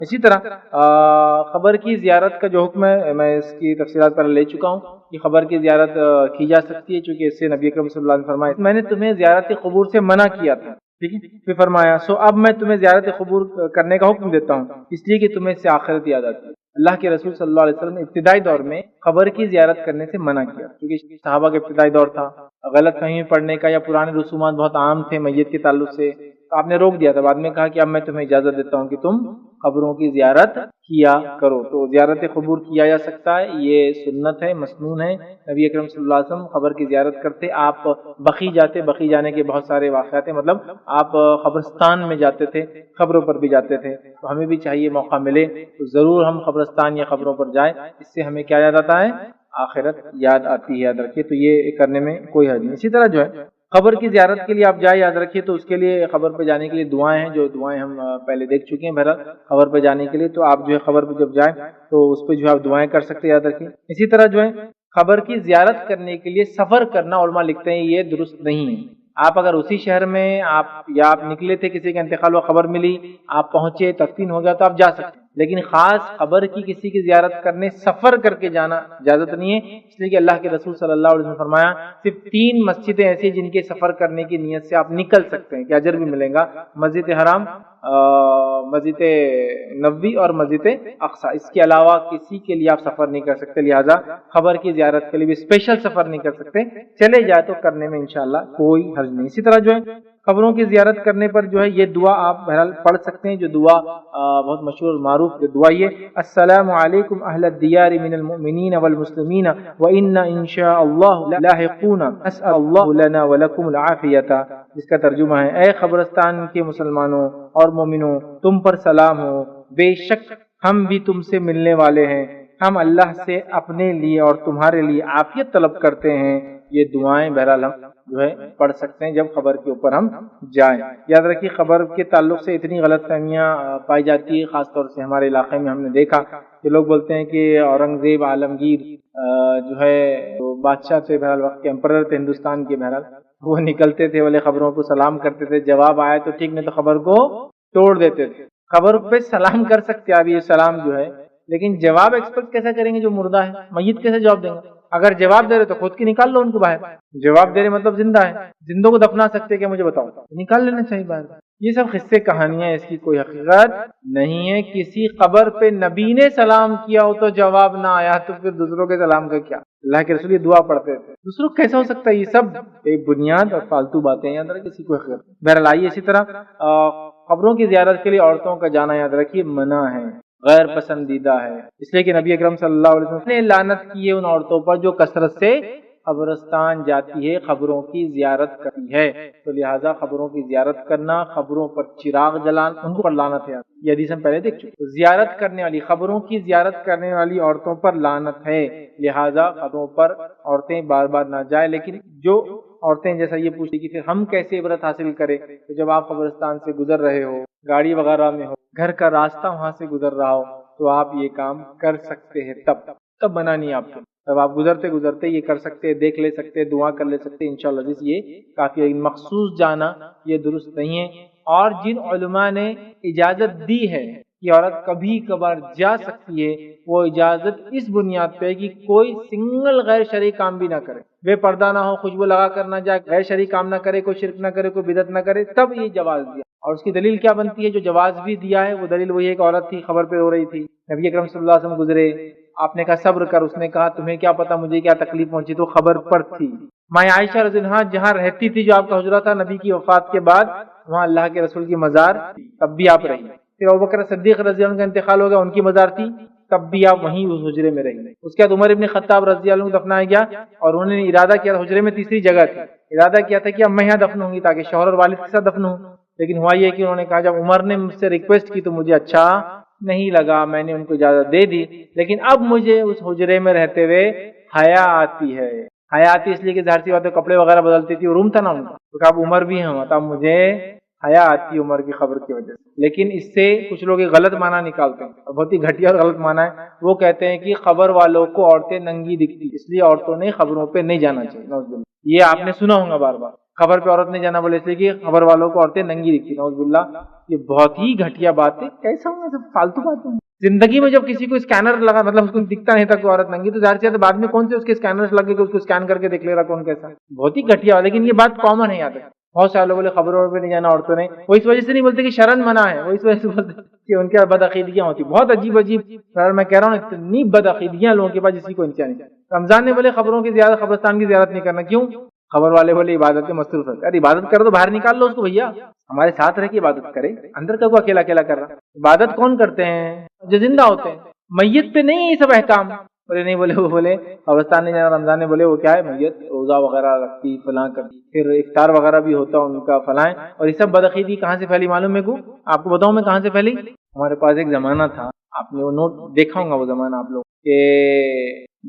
اسی طرح خبر کی زیارت کا جو حکم ہے میں اس کی تفصیلات پہلے لے چکا ہوں کہ خبر کی زیارت کی جا سکتی ہے، چونکہ اس سے نبی اکرم صلی اللہ علیہ وسلم نے فرمایا میں نے تمہیں زیارت قبور سے منع کیا تھا، ٹھیک ہے، پھر فرمایا سو اب میں تمہیں زیارت قبور کرنے کا حکم دیتا ہوں، اس لیے کہ تمہیں اس سے آخرت یاد آتی ہے۔ اللہ کے رسول صلی اللہ علیہ وسلم نے ابتدائی دور میں خبر کی زیارت کرنے سے منع کیا، کیونکہ صحابہ کا ابتدائی دور تھا، غلط فہمی پڑھنے کا یا پرانے رسومات بہت عام تھے میت کے تعلق سے، تو آپ نے روک دیا تھا۔ بعد میں کہا کہ اب میں تمہیں اجازت دیتا ہوں کہ تم قبروں کی زیارت کیا کرو، تو زیارت قبور کیا جا سکتا ہے، یہ سنت ہے، مسنون ہے۔ نبی اکرم صلی اللہ علیہ وسلم خبر کی زیارت کرتے، آپ بقیع جاتے، بقیع جانے کے بہت سارے واقعات ہیں، مطلب آپ قبرستان میں جاتے تھے، قبروں پر بھی جاتے تھے، تو ہمیں بھی چاہیے موقع ملے تو ضرور ہم قبرستان یا قبروں پر جائیں، اس سے ہمیں کیا یاد آتا ہے؟ آخرت یاد آتی ہے، یاد رکھیے، تو یہ کرنے میں کوئی حرج نہیں۔ اسی طرح جو ہے قبر کی زیارت کے لیے آپ جائیں، یاد رکھیے، تو اس کے لیے قبر پہ جانے کے لیے دعائیں ہیں، جو دعائیں ہم پہلے دیکھ چکے ہیں بہرحال قبر پہ جانے کے لیے، تو آپ جو ہے قبر پہ جب جائیں تو اس پہ جو ہے آپ دعائیں کر سکتے ہیں، یاد رکھیے۔ اسی طرح جو ہے قبر کی زیارت کرنے کے لیے سفر کرنا علماء لکھتے ہیں یہ درست نہیں ہے۔ آپ اگر اسی شہر میں آپ نکلے تھے، کسی کا انتقال ہوا، خبر ملی، آپ پہنچے، تدفین ہو گیا، تو آپ جا سکتے ہیں، لیکن خاص قبر کی کسی کی زیارت کرنے سفر کر کے جانا اجازت نہیں ہے، اس لیے کہ اللہ کے رسول صلی اللہ علیہ وسلم نے فرمایا صرف 3 مسجدیں ایسی جن کے سفر کرنے کی نیت سے آپ نکل سکتے ہیں کہ اجر بھی ملے گا، مسجد حرام، مسجد نبوی اور مسجد اقصی، اس کے علاوہ کسی کے لیے آپ سفر نہیں کر سکتے، لہٰذا خبر کی زیارت کے لیے بھی اسپیشل سفر نہیں کر سکتے، چلے جائے تو کرنے میں انشاءاللہ کوئی حرج نہیں۔ اسی طرح جو ہے قبروں کی زیارت کرنے پر جو ہے یہ دعا آپ بہرحال پڑھ سکتے ہیں، جو دعا بہت مشہور معروف جو دعا یہ السلام علیکم اہل الدیار من المؤمنین والمسلمین وإنا انشاء اللہ لاحقون اسأل اللہ لنا ولکم العافیۃ، جس کا ترجمہ ہے اے قبرستان کے مسلمانوں اور مومنوں، تم پر سلام ہو، بے شک ہم بھی تم سے ملنے والے ہیں، ہم اللہ سے اپنے لیے اور تمہارے لیے عافیت طلب کرتے ہیں۔ یہ دعائیں بہرحال ہم جو ہے پڑھ سکتے ہیں جب خبر کے اوپر ہم جائیں۔ یاد رکھیے خبر کے تعلق سے اتنی غلط فہمیاں پائی جاتی ہے، خاص طور سے ہمارے علاقے میں ہم نے دیکھا کہ لوگ بولتے ہیں کہ اورنگزیب عالمگیر جو ہے بادشاہ تھے، بہرحال وقت کے امپرر تھے ہندوستان کے، بہرحال وہ نکلتے تھے والے خبروں کو سلام کرتے تھے، جواب آئے تو ٹھیک، نہیں تو خبر کو توڑ دیتے تھے۔ خبر پہ سلام کر سکتے آپ، یہ سلام جو ہے، لیکن جواب ایکسپیکٹ کیسا کریں گے جو مردہ ہے؟ میت کیسے جواب دیں گے؟ اگر جواب دے رہے تو خود کی نکال لو ان کو باہر، جواب دے رہے مطلب زندہ ہے، زندوں کو دفنا سکتے کیا؟ مجھے بتاؤ، نکال لینا چاہیے باہر۔ یہ سب قصے کہانیاں، اس کی کوئی حقیقت نہیں ہے۔ کسی قبر پہ نبی نے سلام کیا ہو تو جواب نہ آیا تو پھر دوسروں کے سلام کا کیا؟ اللہ کے رسول یہ دعا پڑھتے تھے، دوسروں کو کیسا ہو سکتا ہے؟ یہ سب ایک بنیاد اور فالتو باتیں ہیں، یاد رکھیے، کسی کو حقیقت۔ بہرحال آئیے، اسی طرح قبروں کی زیارت کے لیے عورتوں کا جانا یاد رکھیے منع ہے، غیر پسندیدہ ہے، اس لیے کہ نبی اکرم صلی اللہ علیہ وسلم نے لعنت کی ہے ان عورتوں پر جو کثرت سے قبرستان جاتی ہے، قبروں کی زیارت کرتی ہے، تو لہٰذا قبروں کی زیارت کرنا، قبروں پر چراغ جلانا، ان پر لعنت ہے۔ یہ حدیث ہم پہلے دیکھ چکے۔ زیارت کرنے والی، قبروں کی زیارت کرنے والی عورتوں پر لعنت ہے، لہٰذا قبروں پر عورتیں بار بار نہ جائیں۔ لیکن جو عورتیں جیسا یہ پوچھی کہ پھر ہم کیسے عبرت حاصل کریں، تو جب آپ قبرستان سے گزر رہے ہو، گاڑی وغیرہ میں ہو، گھر کا راستہ وہاں سے گزر رہا ہو، تو آپ یہ کام کر سکتے ہیں، تب منع نہیں آپ کو، تب آپ گزرتے یہ کر سکتے ہیں، دیکھ لے سکتے ہیں، دعا کر لے سکتے ہیں، انشاءاللہ جس یہ کافی ہے۔ مخصوص جانا یہ درست نہیں ہے، اور جن علماء نے اجازت دی ہے کہ عورت کبھی کبھار جا سکتی ہے، وہ اجازت اس بنیاد پہ کہ کوئی سنگل غیر شرعی کام بھی نہ کرے، بے پردہ نہ ہو، خوشبو لگا کر نہ جائے، غیر شرعی کام نہ کرے، کوئی شرک نہ کرے، کوئی بدعت نہ کرے، تب یہ جواز دیا۔ اور اس کی دلیل کیا بنتی ہے؟ جو جواز بھی دیا ہے وہ دلیل وہی ہے کہ عورت تھی، خبر پہ ہو رہی تھی، نبی اکرم صلی اللہ علیہ وسلم گزرے، آپ نے کہا صبر کر، اس نے کہا تمہیں کیا پتا مجھے کیا تکلیف پہنچی، تو خبر پر تھی۔ ماں عائشہ رضی اللہ عنہا جہاں رہتی تھی، جو آپ کا حجرہ تھا نبی کی وفات کے بعد، وہاں اللہ کے رسول کی مزار، تب بھی آپ رہی۔ پھر ابوبکر صدیق رضی اللہ عنہ کا انتقال ہو گیا، ان کی مزار تھی، تب بھی آپ وہیں اس حجرے میں رہی۔ اس کے بعد عمر ابن خطاب رضی اللہ عنہ دفنایا گیا، اور انہوں نے ارادہ کیا، حجرے میں تیسری جگہ تھی، ارادہ کیا تھا کہ اب میں یہاں دفن ہوں گی تاکہ شوہر اور والد کے ساتھ دفن ہوں، لیکن ہوا یہ کہ انہوں نے کہا جب عمر نے مجھ سے ریکویسٹ کی تو مجھے اچھا نہیں لگا، میں نے ان کو اجازت دے دی، لیکن اب مجھے اس حجرے میں رہتے ہوئے حیا آتی ہے۔ حیا آتی اس لیے کہ ظاہر سی بات ہے کپڑے وغیرہ بدلتی تھی، روم تھا نا ان کا، تو اب عمر بھی ہیں، تب مجھے حیا آتی عمر کی خبر کی وجہ سے۔ لیکن اس سے کچھ لوگ غلط معنی نکالتے ہیں، بہت ہی گھٹیا اور غلط معنی ہے، وہ کہتے ہیں کہ خبر والوں کو عورتیں ننگی دکھتی، اس لیے عورتوں نے خبروں پہ نہیں جانا چاہیے، یہ آپ نے سنا ہوگا بار بار۔ خبر پہ عورت نہیں جانا بولے اس لیے کہ خبر والوں کو عورتیں ننگی دکھتی، نعوذ باللہ، یہ بہت ہی گھٹیا بات ہے. کیسا ہونا سب فالتو باتیں. زندگی میں جب کسی کو اسکینر لگا، مطلب اس کو دکھتا نہیں تھا کوئی عورت ننگی، تو ظاہر سی بات ہے بعد میں کون سے اس کے اسکینرز لگے کہ اس کو اسکین کر کے دیکھ لے رہا کون کیسا. بہت ہی گھٹیا. لیکن یہ بات کامن ہے یاد ہے. بہت سارے لوگ بولے خبروں پہ نہیں جانا عورتوں نے، وہ اس وجہ سے نہیں بولتے کہ شرن منع ہے، وہ اس وجہ سے بولتے کہ ان کے بدعقیدگیاں ہوتی. بہت عجیب عجیب، میں کہہ رہا ہوں اتنی بدعقیدگیاں لوگوں کے پاس جس کی کوئی انتہا نہیں. رمضان نے بولے خبروں کی زیادہ، قبرستان کی زیارت نہیں کرنا. کیوں؟ خبر والے بولے عبادت میں مصروف ہے. یار عبادت کر دو، باہر نکال لو اس کو بھیا، ہمارے ساتھ رہ کے عبادت کرے. اندر کا کو اکیلا اکیلا کر رہا. عبادت کون کرتے ہیں؟ جو زندہ ہوتے ہیں. میت پہ نہیں یہ سب احکام. بولے نہیں، بولے وہ بولے قبرستان نہیں جانا. رمضان نے بولے وہ کیا ہے، میت روزہ وغیرہ رکھتی، فلاں کرتی، پھر افطار وغیرہ بھی ہوتا ان کا فلاں. اور یہ سب بدعقیدگی کہاں سے پھیلی معلوم ہے کو؟ آپ کو بتاؤں میں کہاں سے پھیلی. ہمارے پاس ایک زمانہ تھا، آپ نے وہ نوٹ دیکھا ہوگا وہ زمانہ آپ لوگ، کہ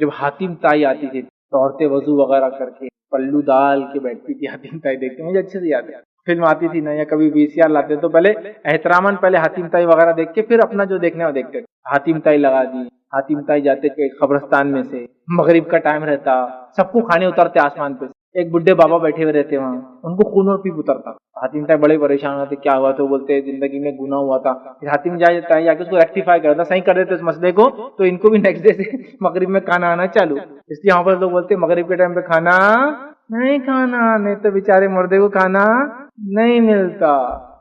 جب حاتم تائی آتی تھی تو عورتیں وضو وغیرہ کر کے پلو ڈال کے بیٹھتی تھی. حاتم تائی دیکھتے مجھے اچھے سے یاد ہے. فلم آتی تھی نا یا کبھی VCR لاتے تو پہلے احتراماً پہلے حاتم تائی وغیرہ دیکھ کے پھر اپنا جو دیکھنا وہ دیکھتے. حاتم تائی لگا دی. حاتم تائی جاتے کہ قبرستان میں سے، مغرب کا ٹائم رہتا، سب کو کھانے اترتے آسمان پہ. ایک بڈھے بابا بیٹھے ہوئے رہتے وہاں، ان کو خون اور پیپ اترتا. حاتم تائی بڑے پریشان ہوتے، کیا ہوا؟ تو بولتے زندگی میں گناہ ہوا تھا. پھر حاتم تائی جا کے اس کو ریکٹیفائی کرتا، صحیح کر دیتے اس مسئلے کو، تو ان کو بھی نیکسٹ ڈے سے مغرب میں کھانا آنا چالو. اس لیے یہاں پر لوگ بولتے مغرب کے ٹائم پہ کھانا نہیں کھانا، نہیں تو بیچارے مردے کو کھانا نہیں ملتا.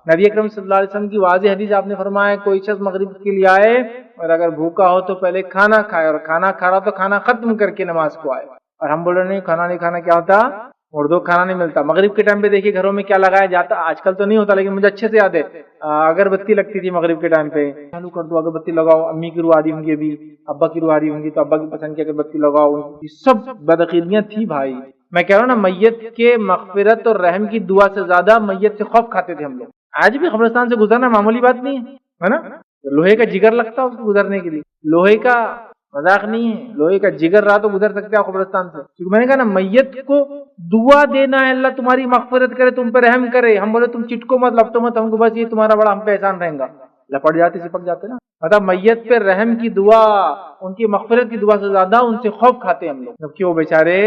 نبی اکرم صلی اللہ علیہ وسلم کی واضح حدیث آپ نے فرمایا کوئی شخص مغرب کے لیے آئے اور اگر بھوکا ہو تو پہلے کھانا کھائے، اور کھانا کھا رہا تو کھانا ختم کر کے نماز کو آئے. اور ہم بول رہے نہیں کھانا نہیں کھانا کیا ہوتا؟ اردو کھانا نہیں ملتا. مغرب کے ٹائم پہ دیکھیے گھروں میں کیا لگایا جاتا. آج کل تو نہیں ہوتا لیکن مجھے اچھے سے یاد ہے، اگربتی لگتی تھی مغرب کے ٹائم پہ. چالو کر دو اگربتی لگاؤ. امی کی روح آ رہی ہوں گی، ابھی ابا کی روح آ رہی ہوں گی تو ابا کی پسند کی اگربتی لگاؤ. یہ سب بدعقیدگیاں تھی بھائی. میں کہہ رہا ہوں نا، میت کے مغفرت اور رحم کی دعا سے زیادہ میت سے خوف کھاتے تھے ہم لوگ. آج بھی قبرستان سے گزرنا معمولی بات نہیں ہے نا. لوہے کا جگر لگتا ہے اس کو گزرنے کے لیے، لوہے کا مذاق نہیں ہے. لوہے کا جگر رہا تو گزر سکتے ہیں قبرستان سے. کیونکہ میں نے کہا نا میت کو دعا دینا ہے اللہ تمہاری مغفرت کرے، تم پہ رحم کرے. ہم بولے تم چٹکو مت، لپٹو مت، ہم کو بس یہ تمہارا بڑا ہم پہ احسان رہیں گا. لپٹ جاتے چپک جاتے نا. مطلب میت پہ رحم کی دعا، ان کی مغفرت کی دعا سے زیادہ ان سے خوف کھاتے ہم لوگ. جبکہ وہ بیچارے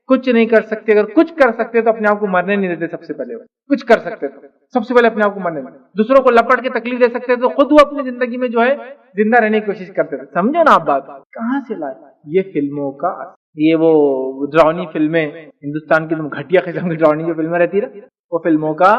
کچھ نہیں کر سکتے. اگر کچھ کر سکتے تو اپنے آپ کو مرنے نہیں دیتے. سب سے پہلے کچھ کر سکتے تو سب سے پہلے اپنے آپ کو مرنے دیتے. دوسروں کو لپٹ کے تکلیف دے سکتے تو خود وہ اپنی زندگی میں جو ہے زندہ رہنے کی کوشش کرتے تھے. سمجھو نا آپ بات کہاں سے لائے. یہ فلموں کا، یہ وہ ڈراؤنی فلمیں، ہندوستان کی تم گھٹیا قسم کی ڈراؤنی جو فلمیں رہتی نا، وہ فلموں کا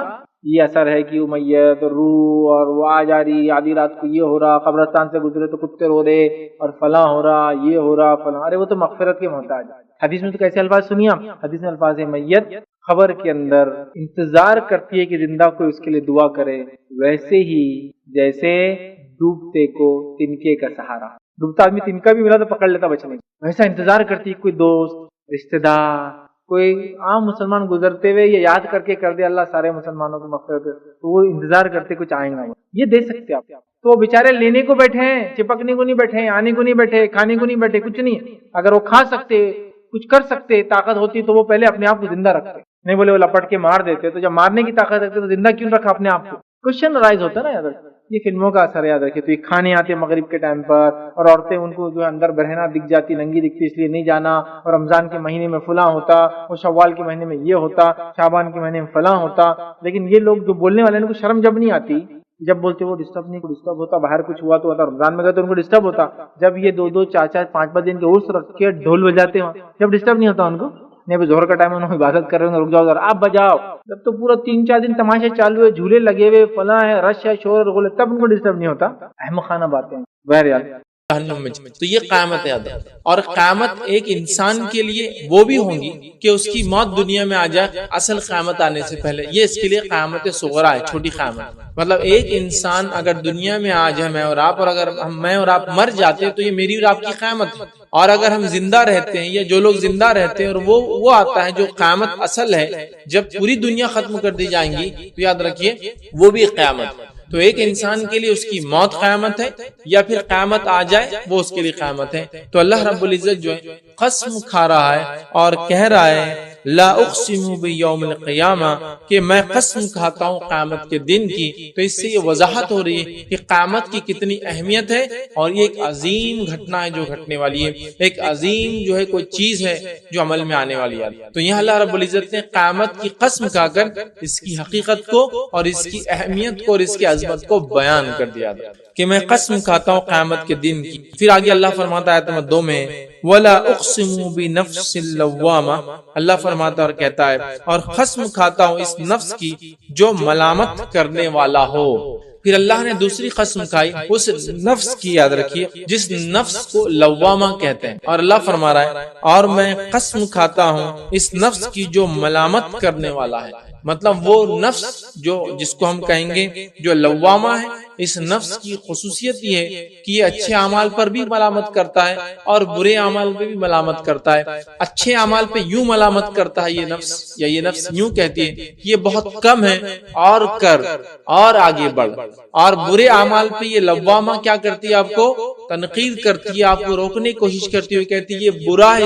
یہ اثر ہے کہ میت اور روح اور وہ آ جا رہی، آدھی رات کو یہ ہو رہا، قبرستان سے گزرے تو کتے رو رہے اور فلاں ہو رہا، یہ ہو رہا فلاں. ارے وہ تو مغفرت کے محتاج. حدیث میں تو کیسے الفاظ سنیے آپ. حدیث میں الفاظ ہے میت خبر کے اندر انتظار کرتی ہے کہ زندہ کوئی اس کے لیے دعا کرے، ویسے ہی جیسے ڈوبتے کو تنکے کا سہارا. ڈوبتا آدمی تنکا بھی ملا تو پکڑ لیتا بچنے، ویسا انتظار کرتی ہے کوئی دوست، رشتہ دار، کوئی عام مسلمان گزرتے ہوئے یہ یاد کر کے کر دے اللہ سارے مسلمانوں کو مغفرت، تو وہ انتظار کرتے کچھ آئیں گا. یہ دے سکتے آپ. تو وہ بیچارے لینے کو بیٹھے ہیں، چپکنے کو نہیں بیٹھے ہیں، آنے کو نہیں بیٹھے، کھانے کو نہیں بیٹھے، کچھ نہیں. اگر وہ کھا سکتے، کچھ کر سکتے، طاقت ہوتی تو وہ پہلے اپنے آپ کو زندہ رکھتے. نہیں بولے وہ لپٹ کے مار دیتے. تو جب مارنے کی طاقت رکھتے تو زندہ کیوں رکھا اپنے آپ کو؟ کوشچن رائز ہوتا ہے نا. یاد رکھتے یہ فلموں کا اثر یاد رکھے. تو یہ کھانے آتے مغرب کے ٹائم پر، اور عورتیں ان کو جو ہے اندر برہنہ دکھ جاتی، ننگی دکھتی، اس لیے نہیں جانا. اور رمضان کے مہینے میں فلاں ہوتا، وہ شوال کے مہینے میں یہ ہوتا، شعبان کے مہینے میں فلاں ہوتا. لیکن یہ لوگ جو بولنے والے ان کو شرم جب نہیں آتی، جب بولتے وہ ڈسٹرب نہیں کو ڈسٹرب ہوتا، باہر کچھ ہوا تو ہوتا، رمضان میں گئے تو ان کو ڈسٹرب ہوتا. جب یہ 2-2 4-4 5-5 دن کے عرس رکھ کے ڈھول بجاتے ہیں جب ڈسٹرب نہیں ہوتا ان کو. نہیں بھی زہر کا ٹائم انہوں عبادت کر رہے ہیں، رک جاؤ ذرا آپ بجاؤ. جب تو پورا 3-4 دن تماشے چالو ہے، جھولے لگے ہوئے، فلاں ہے، رش ہے، شور رغول، تب ان کو ڈسٹرب نہیں ہوتا. احمقانہ باتیں بہرحال. تو یہ قیامت یاد ہے. اور قیامت ایک انسان کے لیے وہ بھی ہوں گی کہ اس کی موت دنیا میں آ جائے اصل قیامت آنے سے پہلے. یہ اس کے لیے قیامت صغرا ہے، چھوٹی قیامت. مطلب ایک انسان اگر دنیا میں آ جائے، میں اور آپ، اور اگر میں اور آپ مر جاتے تو یہ میری اور آپ کی قیامت ہے. اور اگر ہم زندہ رہتے ہیں، یا جو لوگ زندہ رہتے ہیں، اور وہ آتا ہے جو قیامت اصل ہے، جب پوری دنیا ختم کر دی جائیں گی تو یاد رکھیے وہ بھی قیامت ہے. تو ایک انسان کے لیے اس کی موت قیامت ہے، یا پھر قیامت آ جائے وہ اس کے لیے قیامت ہے. تو اللہ رب العزت جو ہے قسم کھا رہا ہے اور کہہ رہا ہے لا اقسم بیوم القیامہ کہ میں قسم کھاتا ہوں قیامت کے دن کی، تو اس سے یہ وضاحت ہو رہی ہے کہ قیامت کی کتنی اہمیت ہے اور یہ ایک عظیم گھٹنا ہے جو گھٹنے والی ہے، ایک عظیم جو ہے کوئی چیز ہے جو عمل میں آنے والی ہے۔ تو یہاں اللہ رب العزت نے قیامت کی قسم کھا کر اس کی حقیقت کو اور اس کی اہمیت کو اور اس کی عظمت کو بیان کر دیا کہ میں قسم کھاتا ہوں قیامت کے دن کی۔ پھر آگے اللہ فرماتا ہے آیت نمبر 2 میں وَلَا أُقْسِمُ بِنَفْسِ اللَّوَّامَةِ، اللہ فرماتا اور کہتا ہے اور قسم کھاتا ہوں اس نفس کی جو ملامت کرنے والا ہو۔ پھر اللہ نے دوسری قسم کھائی اس نفس کی، یاد رکھیے، جس نفس کو لوامہ کہتے ہیں، اور اللہ فرما رہا ہے اور میں قسم کھاتا ہوں اس نفس کی جو ملامت کرنے والا ہے۔ مطلب وہ نفس جو جس کو ہم کہیں گے جو لوامہ ہے، اس نفس کی خصوصیت یہ ہے کہ یہ اچھے اعمال پر بھی ملامت کرتا ہے اور برے اعمال پہ بھی ملامت کرتا ہے۔ اچھے اعمال پہ یوں ملامت کرتا ہے یہ نفس، یا یہ نفس یوں کہتی ہے کہ یہ بہت کم ہے اور کر اور آگے بڑھ، اور برے اعمال پہ یہ لوامہ کیا کرتی ہے، آپ کو تنقید کرتی ہے، آپ کو روکنے کی کوشش کرتی ہے، کہتی ہے یہ برا ہے،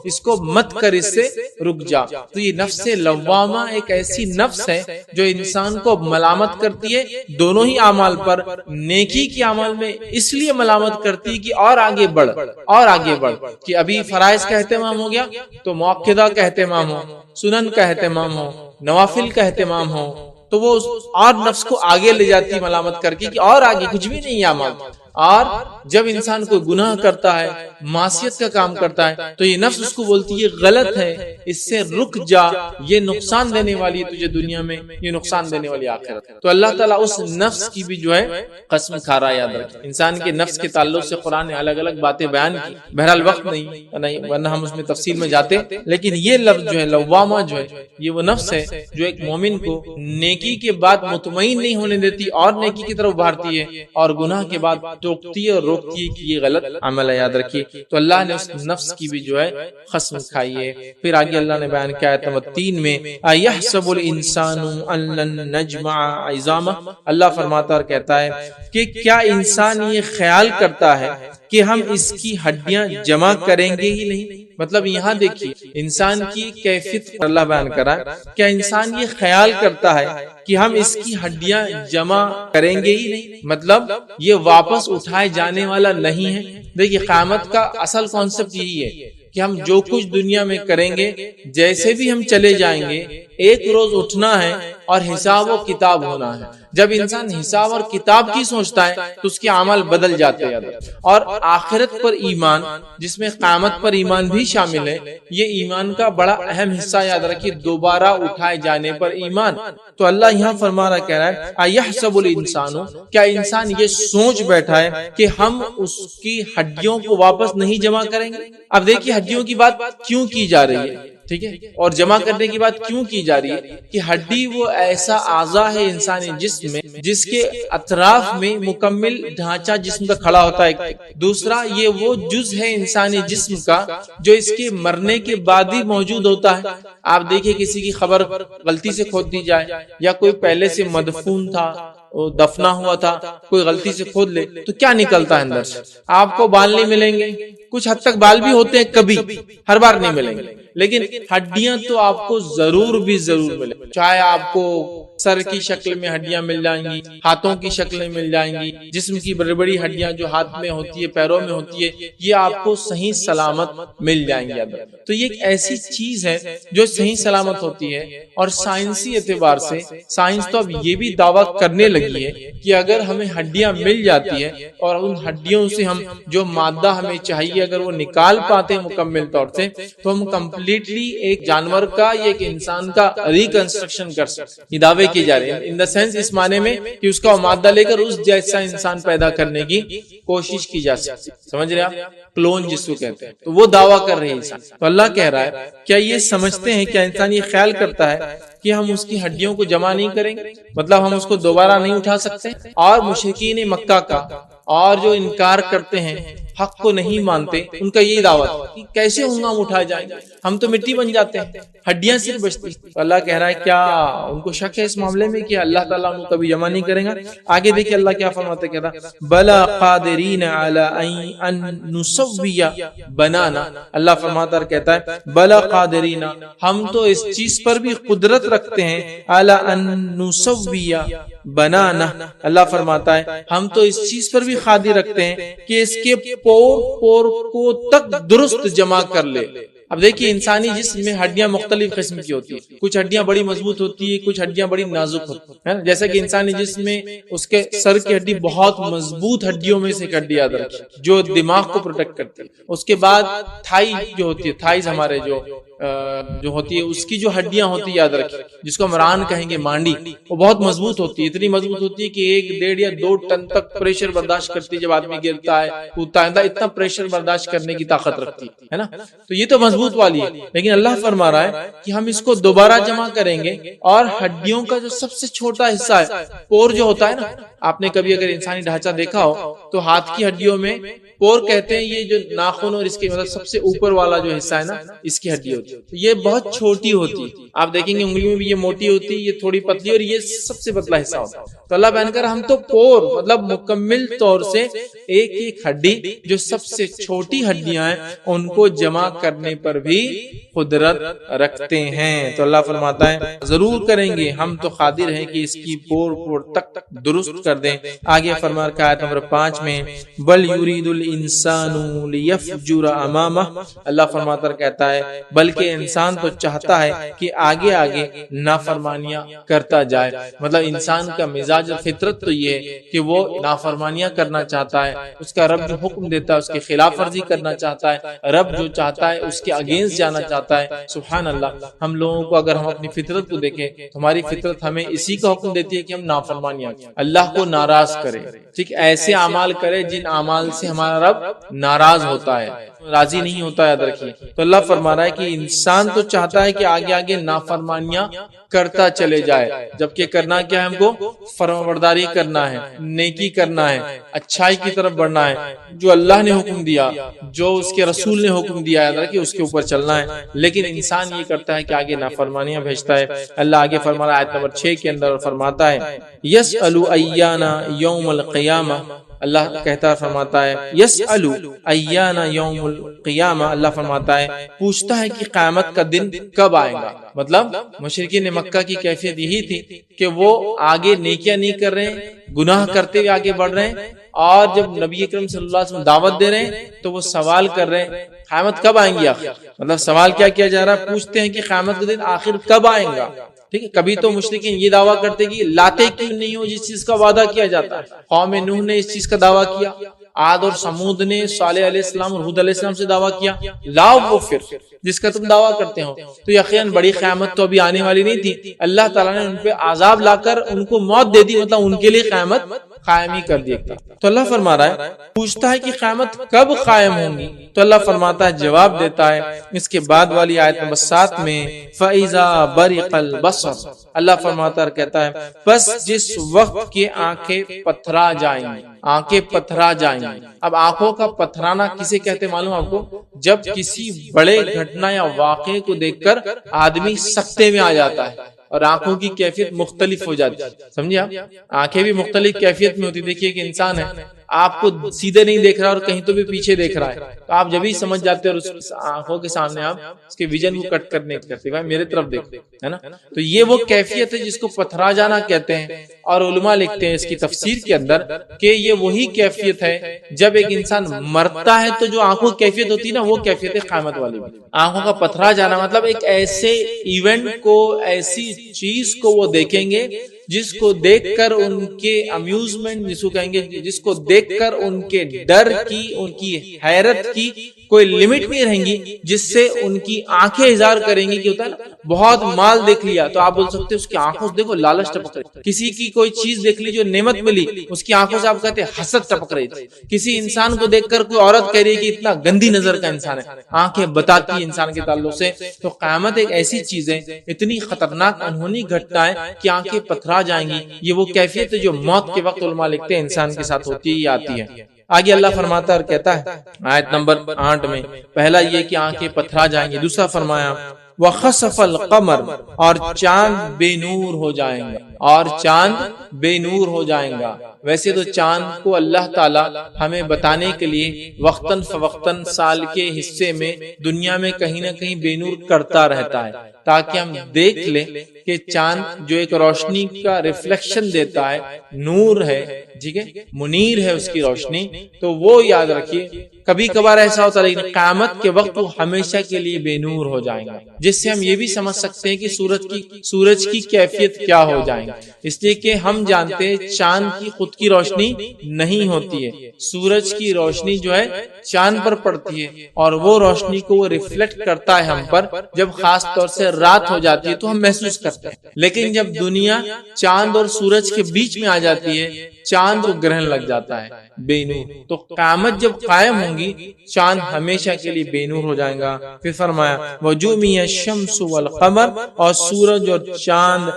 اس کو مت کر، اس سے رک جا۔ تو یہ نفس لوامہ ایک ایسی نفس ہے جو انسان کو ملامت کرتی ہے دونوں ہی اعمال پر۔ نیکی کے عمل میں اس لیے ملامت کرتی ہے کہ اور آگے بڑھ اور آگے بڑھ، کہ ابھی فرائض کا اہتمام ہو گیا تو مؤکدہ کا اہتمام ہو، سنن کا اہتمام ہو، نوافل کا اہتمام ہو، تو وہ اور نفس کو آگے لے جاتی ہے ملامت کر کے کہ اور آگے کچھ بھی نہیں ہے عمل۔ اور جب انسان کوئی گناہ کرتا ہے، معصیت کا کام کرتا ہے، تو یہ نفس اس کو بولتی ہے یہ غلط ہے، اس سے رک جا، یہ نقصان دینے والی ہے تجھے دنیا میں، یہ نقصان دینے والی آخرت۔ تو اللہ تعالیٰ اس نفس کی بھی جو ہے قسم کھا رہا ہے، یاد رکھیں۔ انسان کے نفس کے تعلق سے قرآن نے الگ الگ باتیں بیان کی، بہرحال وقت نہیں ورنہ ہم اس میں تفصیل میں جاتے، لیکن یہ لفظ جو ہے لوامہ جو ہے، یہ وہ نفس ہے جو ایک مومن کو نیکی کے بعد مطمئن نہیں ہونے دیتی اور نیکی کی طرف ابھارتی ہے، اور گناہ کے بعد ٹوکتی ہے اور روکتی ہے کہ یہ غلط عمل ہے، یاد رکھیے۔ تو اللہ نے اس نفس کی بھی جو ہے قسم کھائی ہے۔ پھر آگے اللہ نے بیان کیا آیت نمبر 3 میں اَيَحْسَبُ الْإِنسَانُ أَن لَّن نَّجْمَعَ عِظَامَهُ، اللہ فرماتا اور کہتا ہے کہ کیا انسان یہ خیال کرتا ہے کہ ہم اس کی ہڈیاں جمع کریں گے ہی نہیں۔ مطلب یہاں دیکھیے انسان کی کیفیت اللہ بیان کر رہا ہے، کیا انسان یہ خیال کرتا ہے کہ ہم اس کی ہڈیاں جمع کریں گے ہی نہیں، مطلب یہ واپس اٹھائے جانے والا نہیں ہے۔ دیکھیے قیامت کا اصل کانسیپٹ یہی ہے کہ ہم جو کچھ دنیا میں کریں گے، جیسے بھی ہم چلے جائیں گے، ایک روز اٹھنا ہے اور حساب و کتاب ہونا ہے۔ جب انسان حساب اور کتاب کی سوچتا ہے تو اس کے عمل بدل جاتے ہیں، اور آخرت پر ایمان، جس میں قیامت پر ایمان بھی شامل ہے، یہ ایمان کا بڑا اہم حصہ، یاد رکھیے، دوبارہ اٹھائے جانے پر ایمان۔ تو اللہ یہاں فرما رہا کہہ رہا ہے اَيَحْسَبُ الْإِنسَانُ، کیا انسان یہ سوچ بیٹھا ہے کہ ہم اس کی ہڈیوں کو واپس نہیں جمع کریں گے۔ اب دیکھیے ہڈیوں کی بات کیوں کی جا رہی ہے، ٹھیک ہے، اور جمع کرنے کی بات کیوں کی جا رہی ہے کہ ہڈی وہ ایسا اعضا ہے انسانی جسم میں جس کے اطراف میں مکمل ڈھانچہ جسم کا کھڑا ہوتا ہے۔ دوسرا یہ وہ جز ہے انسانی جسم کا جو اس کے مرنے کے بعد ہی موجود ہوتا ہے۔ آپ دیکھیں کسی کی خبر غلطی سے کھود دی جائے، یا کوئی پہلے سے مدفون تھا، دفنا ہوا تھا، کوئی غلطی سے کھود لے تو کیا نکلتا ہے اندر سے؟ آپ کو بال نہیں ملیں گے، کچھ حد تک بال بھی ہوتے ہیں، کبھی ہر بار نہیں ملیں گے، لیکن ہڈیاں تو آپ کو ضرور ملیں، چاہے آپ کو سر کی شکل میں ہڈیاں مل جائیں گی، ہاتھوں کی شکل میں مل جائیں گی، جسم کی بڑی بڑی ہڈیاں جو ہاتھ میں ہوتی ہے، پیروں میں ہوتی ہے، یہ آپ کو صحیح سلامت مل جائیں گی۔ تو یہ ایک ایسی چیز ہے جو صحیح سلامت ہوتی ہے، اور سائنسی اعتبار سے سائنس تو اب یہ بھی دعویٰ کرنے لگی ہے کہ اگر ہمیں ہڈیاں مل جاتی ہے اور ان ہڈیوں سے ہم جو مادہ ہمیں چاہیے اگر وہ نکال پاتے ہیں مکمل طور سے، تو ہم کمپلیٹلی ایک جانور کا یا ایک انسان کا ریکنسٹرکشن کر سکتے ہیں۔ یہ دعوے کی جا رہے ہیں ان دا سینس، اس معنی میں کہ اس کا مادہ لے کر اس جیسا انسان پیدا کرنے کی کوشش کی جا سکتی، سمجھ رہے آپ، کلون جس کو کہتے ہیں، تو وہ دعویٰ کر رہے ہیں انسان۔ تو اللہ کہہ رہا ہے کیا یہ سمجھتے ہیں، کیا انسان یہ خیال کرتا ہے کہ ہم اس کی ہڈیوں کو جمع نہیں کریں گے، مطلب ہم اس کو دوبارہ نہیں اٹھا سکتے؟ اور مشرکین مکہ کا اور جو انکار کرتے ہیں حق کو نہیں مانتے ان کا یہی دعویٰ تھا کہ کیسے ہوں گے ہم اٹھائے جائیں گے, ہم تو مٹی بن جاتے ہیں, ہڈیاں صرف بچتی. تو اللہ کہہ رہا ہے کیا ان کو شک ہے اس معاملے میں کہ اللہ تعالیٰ ان کو کبھی جمع نہیں کرے گا؟ آگے دیکھیے اللہ کیا فرماتے, کہہ رہا بلا قادرین علی ان نسوی بنانا. اللہ فرماتا ہے کہتا ہے بلا قادرین, ہم تو اس چیز پر بھی قدرت رکھتے ہیں, علی ان نسوی بنانا. اللہ فرماتا ہے ہم تو اس چیز پر بھی قادر رکھتے ہیں کہ اس کے پور کو تک درست جمع کر لے. اب دیکھیے انسانی جسم میں ہڈیاں مختلف قسم کی ہوتی ہیں, کچھ ہڈیاں بڑی مضبوط ہوتی ہے, کچھ ہڈیاں بڑی نازک ہوتی ہیں. جیسا کہ انسانی جسم میں اس کے سر کی ہڈی بہت مضبوط ہڈیوں میں سے ایک ہڈی یاد رکھیں جو دماغ کو پروٹیکٹ کرتی ہے. اس کے بعد تھائی جو ہوتی ہے, تھائیز ہمارے جو ہوتی ہے اس کی جو ہڈیاں ہوتی ہے یاد رکھیں, جس کو ہم ران کہیں گے, مانڈی, وہ بہت مضبوط ہوتی ہے, اتنی مضبوط ہوتی ہے کہ 1, 1.5 یا 2 ٹن تک پریشر برداشت کرتی ہے. جب آدمی گرتا ہے کودتا ہے اتنا پریشر برداشت کرنے کی طاقت رکھتی ہے نا. تو یہ تو مضبوط والی ہے, لیکن اللہ فرما رہا ہے کہ ہم اس کو دوبارہ جمع کریں گے. اور ہڈیوں کا جو سب سے چھوٹا حصہ ہے پور جو ہوتا ہے نا, آپ نے کبھی اگر انسانی ڈھانچہ دیکھا ہو تو ہاتھ کی ہڈیوں میں پور کہتے ہیں, یہ جو ناخن اور اس کے مطلب سب سے اوپر والا جو حصہ ہے نا اس کی ہڈی ہوتی ہے. یہ بہت چھوٹی ہوتی ہے, آپ دیکھیں گے انگلیوں میں بھی یہ موٹی ہوتی ہے, یہ تھوڑی پتلی, اور یہ سب سے پتلا حصہ ہوتا ہے. تو اللہ بیان کر ہم تو پور مطلب مکمل طور سے ایک ایک ہڈی جو سب سے چھوٹی ہڈیاں ہیں ان کو جمع کرنے پر بھی قدرت رکھتے ہیں. تو اللہ فرماتا ہے ضرور کریں گے, ہم تو قادر ہیں کہ اس کی پور تک درست کر دیں. آگے فرما رکھا ہے نمبر 5 میں بل یرید الانسان لیفجر امامہ. اللہ فرماتا کہتا ہے بلکہ انسان تو چاہتا ہے کہ آگے آگے نافرمانیاں کرتا جائے. مطلب انسان کا مزاج اور فطرت تو یہ ہے کہ وہ نافرمانیاں کرنا چاہتا ہے, اس کا رب جو حکم دیتا ہے اس کے خلاف ورزی کرنا چاہتا ہے, رب جو چاہتا ہے اس کے اگینسٹ جانا چاہتا ہے. سبحان اللہ, ہم لوگوں کو اگر ہم اپنی فطرت کو دیکھیں تو ہماری فطرت ہمیں اسی کا حکم دیتی ہے کہ ہم نافرمانیاں اللہ کو ناراض کریں, ٹھیک, ایسے اعمال کرے جن اعمال سے ہمارا رب ناراض ہوتا ہے, راضی نہیں ہوتا ہے. یاد رکھیے تو اللہ فرما رہا ہے کہ انسان تو چاہتا ہے کہ آگے آگے نافرمانیاں کرتا چلے جائے, جبکہ کرنا کیا ہے, ہم کو فرمانبرداری کرنا ہے, نیکی کرنا ہے, اچھائی کی طرف بڑھنا ہے, جو اللہ نے حکم دیا, جو اس کے رسول نے حکم دیا ہے کہ اس کے اوپر چلنا ہے. لیکن انسان یہ کرتا ہے کہ آگے نافرمانیاں بھیجتا ہے. اللہ آگے فرما رہا ہے آیت نمبر 6 کے اندر فرماتا ہے یسأل ایانا یوم القیامہ. اللہ کہتا فرماتا ہے یسألو ایانا یوم القیامہ. اللہ فرماتا ہے پوچھتا ہے کہ قیامت کا دن کب آئے گا. مطلب مشرکین مکہ کی کیفیت یہی تھی کہ وہ آگے نیکیاں نہیں کر رہے ہیں, گناہ کرتے ہوئے آگے بڑھ رہے ہیں, اور جب نبی اکرم صلی اللہ علیہ وسلم دعوت دے رہے ہیں تو وہ سوال کر رہے ہیں قیامت کب آئیں گی آخر. مطلب سوال کیا جا رہا ہے, پوچھتے ہیں کہ قیامت کا دن آخر کب آئیں گا. ٹھیک ہے, کبھی تو مشرکین یہ دعویٰ کرتے کہ لاتے کیوں نہیں ہو جس چیز کا وعدہ کیا جاتا ہے. قوم نوح نے اس چیز کا دعویٰ کیا, عاد اور سمود نے صالح علیہ السلام اور ہود علیہ السلام سے دعویٰ کیا, لاؤ وہ پھر جس کا تم دعویٰ کرتے ہو. تو یقیناً بڑی قیامت تو ابھی آنے والی نہیں تھی, اللہ تعالیٰ نے ان پہ عذاب لا کر ان کو موت دے دی, مطلب ان کے لیے قیامت قائم ہی کر دیا. تو اللہ فرما رہا ہے پوچھتا ہے کہ قیامت کب قائم ہوں گی. تو اللہ فرماتا ہے, جواب دیتا ہے اس کے بعد والی آیت نمبر 7 میں فَإِذَا بَرِقَ الْبَصَرُ. اللہ فرماتا ہے کہتا ہے بس جس وقت کی آنکھیں پتھرا جائیں گی, آنکھیں پتھرا جائیں گی. اب آنکھوں کا پتھرانا کسے کہتے معلوم آپ کو, جب کسی بڑے گھٹنا یا واقعے کو دیکھ کر آدمی سکتے میں آ جاتا ہے اور آنکھوں کی کیفیت مختلف ہو جاتی ہے. سمجھے آپ, آنکھیں بھی مختلف کیفیت میں ہوتی. دیکھیے کہ انسان ہے, آپ کو سیدھے نہیں دیکھ رہا اور کہیں تو بھی پیچھے دیکھ رہا ہے, تو آپ جب ہی سمجھ جاتے ہیں اور اس آنکھوں کے سامنے آپ اس کے ویژن کو کٹ کرنے کرتے, بھائی میرے طرف دیکھو, ہے نا. تو یہ وہ کیفیت ہے جس کو پتھرا جانا کہتے ہیں. اور علماء لکھتے ہیں اس کی تفسیر کے اندر کہ یہ وہی کیفیت ہے جب ایک انسان مرتا ہے تو جو آنکھوں کی کیفیت ہوتی ہے نا, وہ کیفیت ہے قیامت والی. آنکھوں کا پتھرا جانا مطلب ایک ایسے ایونٹ کو, ایسی چیز کو وہ دیکھیں گے جس کو دیکھ کر ان کے امیوزمنٹ, جس کو کہیں گے جس کو دیکھ کر ان کے ڈر کی, ان کی حیرت کی کوئی لمٹ نہیں رہیں گی, جس سے ان کی آنکھیں اظہار کریں گی کہ ہوتا ہے نا, بہت مال دیکھ لیا تو آپ بول سکتے اس کی آنکھوں سے دیکھو لالچ ٹپک رہی, کسی کی کوئی چیز دیکھ لی جو نعمت ملی اس کی آنکھوں سے آپ کہتے ہیں حسد ٹپک رہی تھی, کسی انسان کو دیکھ کر کوئی عورت کہہ رہی ہے کہ اتنا گندی نظر کا انسان ہے, آنکھیں بتاتی ہیں انسان کے تعلق سے. تو قیامت ایک ایسی چیز ہے, اتنی خطرناک انہونی گھٹنا ہے کہ آنکھیں پتھرا جائیں گی. یہ وہ کیفیت ہے جو موت کے وقت علماء لکھتے ہیں انسان کے ساتھ ہوتی ہے, آتی ہے. آگے اللہ فرماتا اور کہتا ہے آیت نمبر 8 میں، پہلا یہ کہ آنکھیں پتھرا جائیں گی، دوسرا فرمایا وَخَسَفَ الْقَمَرُ، اور چاند بے نور ہو جائیں گا، اور چاند بے نور ہو جائیں گا۔ ویسے تو چاند کو اللہ تعالی ہمیں بتانے کے لیے وقتاً فوقتاً سال کے حصے میں دنیا میں کہیں نہ کہیں بے نور کرتا رہتا ہے، تاکہ ہم دیکھ لیں کہ چاند جو ایک روشنی کا ریفلیکشن دیتا ہے، نور ہے، ٹھیک ہے، منیر ہے اس کی روشنی، تو وہ یاد رکھیے۔ کبھی کبھار ایسا ہوتا ہے لیکن قیامت کے وقت وہ ہمیشہ کے لیے بے نور ہو جائیں گا، جس سے ہم یہ بھی سمجھ سکتے ہیں کہ سورج کی کیفیت کیا ہو جائیں گی، اس لیے کہ ہم جانتے ہیں چاند کی خود کی روشنی نہیں ہوتی ہے، سورج کی روشنی جو ہے چاند پر پڑتی ہے، اور وہ روشنی کو وہ ریفلیکٹ کرتا ہے ہم پر، جب خاص طور سے رات ہو جاتی ہے تو ہم محسوس کرتے ہیں۔ لیکن جب دنیا چاند اور سورج کے بیچ میں آ جاتی ہے، چاند کو گرہن لگ جاتا ہے، بے نور۔ تو قیامت جب قائم ہوں گی، چاند ہمیشہ کے لیے بے نور ہو جائے گا۔ پھر فرمایا وَجُمِعَ الشَّمْسُ وَالْقَمَرُ، اور سورج اور چاند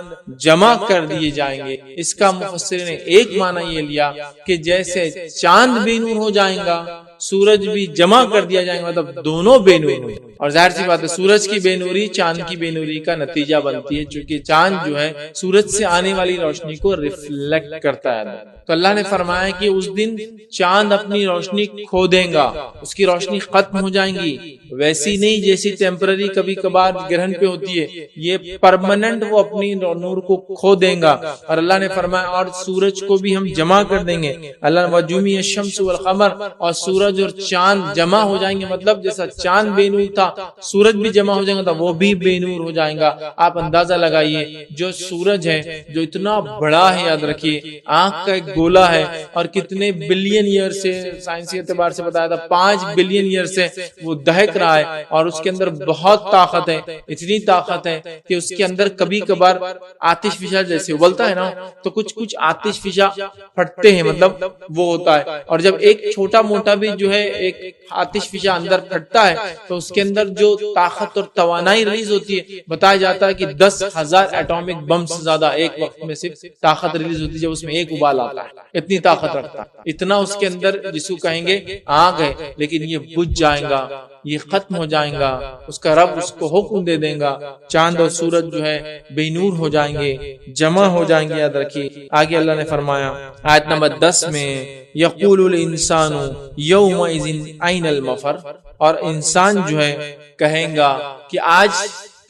جمع کر دیے جائیں گے۔ اس کا مفسرین نے ایک معنی یہ لیا کہ جیسے چاند بے نور ہو جائیں گا، سورج بھی جمع کر دیا جائے گا، مطلب دونوں بے نور ہو۔ اور ظاہر سی بات ہے سورج کی بے نوری چاند کی بے نوری کا نتیجہ بنتی ہے، چونکہ چاند جو ہے سورج سے آنے والی روشنی کو ریفلیکٹ کرتا ہے۔ تو اللہ نے فرمایا کہ اس دن چاند اپنی روشنی کھو دے گا، اس کی روشنی ختم ہو جائیں گی، ویسی نہیں جیسی ٹیمپرری کبھی کبھار گرہن پہ ہوتی ہے، یہ پرماننٹ وہ اپنی نور کو کھو دیں گا۔ اور اللہ نے فرمایا اور سورج کو بھی ہم جمع کر دیں گے، اللہ وَجُمِعَ الشَّمْسُ وَالْقَمَرُ، اور سورج اور چاند جمع ہو جائیں گے، مطلب جیسا چاند بے نور تھا سورج بھی جمع ہو جائے گا، وہ بھی بے نور ہو جائیں گا۔ آپ اندازہ لگائیے جو سورج ہے جو اتنا بڑا ہے، یاد رکھیے آنکھ کا ایک گولا ہے، اور کتنے بلین ایئر سے سائنسی اعتبار سے بتایا تھا 5 بلین ایئر سے وہ دہک رہا ہے، اور اس کے اندر بہت طاقت ہے، اتنی طاقت ہے کہ اس کے اندر کبھی کبھار آتش فشا جیسے ابلتا ہے نا، تو کچھ آتش فشا پھٹتے ہیں، مطلب وہ ہوتا ہے۔ اور جب ایک چھوٹا موٹا بھی جو ہے ایک آتش فشا اندر پھٹتا ہے تو اس کے اندر جو طاقت اور توانائی ریلیز ہوتی ہے، بتایا جاتا ہے کہ 10,000 ایٹامک بم سے زیادہ ایک وقت میں صرف طاقت ریلیز ہوتی ہے جب اس میں ایک ابال آتا ہے، اتنی طاقت رکھتا ہے، اتنا اس کے اندر جس کو کہیں گے آگ ہے، لیکن یہ بجھ جائے گا، یہ ختم ہو جائیں گا، اس کا رب اس کو حکم دے دے گا، چاند اور سورج جو ہے بے نور ہو جائیں گے، جمع ہو جائیں گے۔ یاد رکھیے آگے اللہ نے فرمایا آیت نمبر 10 میں یقول الانسان یومئذ این المفر، اور انسان جو ہے کہیں گا کہ آج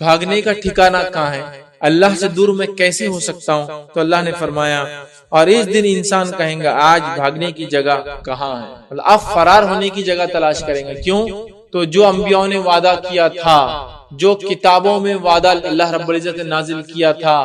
بھاگنے کا ٹھکانہ کہاں ہے، اللہ سے دور میں کیسے ہو سکتا ہوں؟ تو اللہ نے فرمایا اور اس دن انسان کہیں گا آج بھاگنے کی جگہ کہاں ہے، اب فرار ہونے کی جگہ تلاش کریں گے۔ کیوں؟ تو جو انبیاء نے وعدہ کیا تھا، جو کتابوں میں وعدہ اللہ رب العزت نے نازل کیا تھا،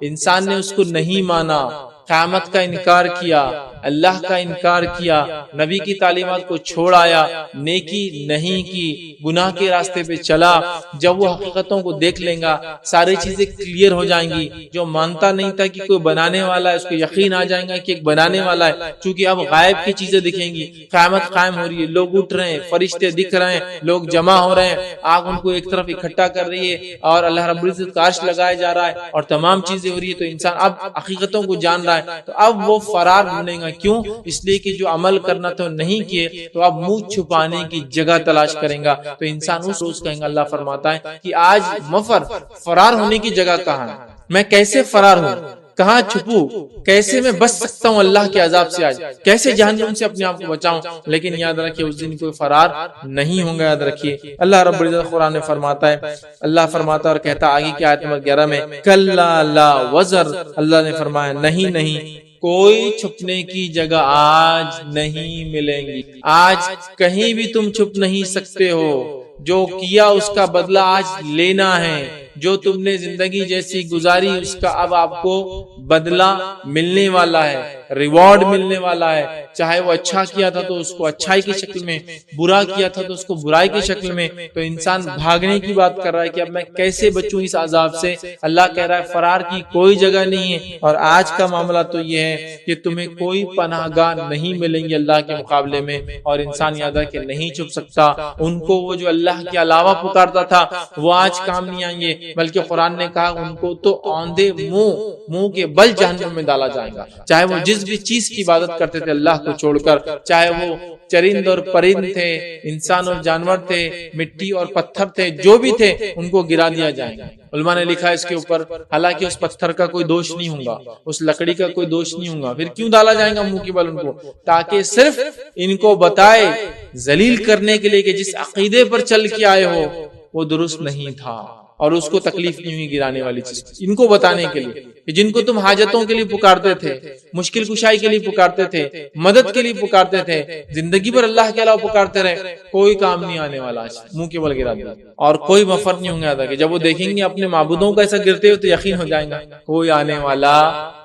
انسان نے اس کو نہیں مانا، قیامت کا انکار کیا، اللہ کا انکار کیا، نبی کی تعلیمات کو چھوڑ آیا، نیکی نہیں کی، گناہ کے راستے پہ چلا۔ جب وہ حقیقتوں کو دیکھ لیں گا ساری چیزیں کلیئر ہو جائیں گی۔ جو مانتا نہیں تھا کہ کوئی بنانے والا ہے، اس کو یقین آ جائیں گا کہ ایک بنانے والا ہے، چونکہ اب غائب کی چیزیں دکھیں گی، قیامت قائم ہو رہی ہے، لوگ اٹھ رہے ہیں، فرشتے دکھ رہے ہیں، لوگ جمع ہو رہے ہیں، آگ ان کو ایک طرف اکٹھا کر رہی ہے، اور اللہ رب العزت کا عرش لگایا جا رہا ہے، اور تمام چیزیں ہو رہی ہے، تو انسان اب حقیقتوں کو جان رہا ہے، تو اب وہ فرار ڈھونڈے گا۔ کیوں؟ اس لیے کہ جو عمل کرنا تو نہیں کیے، تو اب منہ چھپانے کی جگہ تلاش کریں گا۔ تو انسان اس روز کہیں گا، اللہ فرماتا ہے کہ آج مفر، فرار ہونے کی جگہ کہاں ہے، میں کیسے فرار ہوں، کہاں چھپوں، کیسے میں بچ سکتا ہوں اللہ کے عذاب سے، آج کیسے جہنم سے اپنے آپ کو بچاؤں۔ لیکن یاد رکھیے اس دن کوئی فرار نہیں ہوگا۔ یاد رکھیے اللہ رب العزت قرآن میں فرماتا ہے، اللہ فرماتا اور کہتا آگے کی آیت نمبر 11 میں کلا لا وزر، اللہ نے فرمایا نہیں، کوئی چھپنے کی جگہ آج نہیں ملیں گی، آج کہیں بھی تم چھپ نہیں سکتے ہو، جو کیا اس کا بدلہ آج لینا ہے، جو تم نے زندگی جیسی گزاری اس کا اب آپ کو بدلہ ملنے والا ہے، ریوارڈ ملنے والا ہے، چاہے وہ اچھا کیا تھا تو اس کو اچھائی کی شکل میں، برا کیا تھا تو اس کو برائی کی شکل میں۔ تو انسان بھاگنے کی بات کر رہا ہے کہ اب میں کیسے بچوں اس عذاب سے، اللہ کہہ رہا ہے فرار کی کوئی جگہ نہیں ہے۔ اور آج کا معاملہ تو یہ ہے کہ تمہیں کوئی پناہ گاہ نہیں ملیں گے اللہ کے مقابلے میں، اور انسان یاد رکھے نہیں چھپ سکتا۔ ان کو وہ جو اللہ کے علاوہ پکارتا تھا وہ آج کام نہیں آئیں گے، بلکہ قرآن نے کہا ان کو تو اوندے منہ کے بل جہنم میں ڈالا جائے گا، چاہے وہ جس بھی چیز کی عبادت کرتے تھے اللہ کو چھوڑ کر، چاہے وہ چرند اور پرند تھے، انسان اور جانور تھے، مٹی اور پتھر تھے، جو بھی تھے ان کو گرا دیا جائے گا۔ علماء نے لکھا اس کے اوپر، حالانکہ اس پتھر کا کوئی دوش نہیں ہوگا، اس لکڑی کا کوئی دوش نہیں ہوگا، پھر کیوں ڈالا جائے گا منہ کے بل ان کو؟ تاکہ صرف ان کو بتائے، ذلیل کرنے کے لیے کہ جس عقیدے پر چل کے آئے ہو وہ درست نہیں تھا، اور اس کو تکلیف نہیں ہوئی گرانے والی چیز، ان کو بتانے کے لیے کہ جن کو تم حاجتوں کے لیے پکارتے تھے، مشکل کشائی کے لیے پکارتے تھے، مدد کے لیے پکارتے تھے، زندگی پر اللہ کے علاوہ پکارتے رہے، کوئی کام نہیں آنے والا، منہ کے بل گرا دیا، اور کوئی مفر نہیں ہوں گے کہ جب وہ دیکھیں گے اپنے معبودوں کا ایسا گرتے ہوئے تو یقین ہو جائیں گا کوئی آنے والا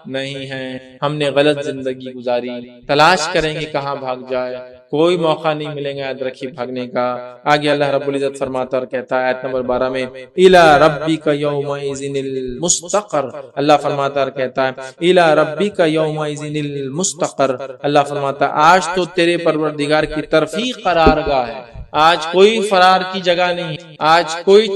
نہیں ہے، ہم نے غلط زندگی گزاری، تلاش کریں گے کہاں بھاگ جائے، کوئی موقع نہیں ملے گا یاد رکھیے بھاگنے کا۔ آگے اللہ رب العزت فرماتا اور کہتا ہے آیت نمبر 12 میں اِلَى رَبِّكَ يَوْمَئِذٍ الْمُسْتَقَرُّ، اللہ فرماتا اور کہتا ہے اِلَى رَبِّكَ يَوْمَئِذٍ الْمُسْتَقَرُّ، اللہ فرماتا آج تو تیرے پروردگار کی طرف ہی قرارگاہ ہے، آج کوئی فرار کی جگہ نہیں، آج کوئی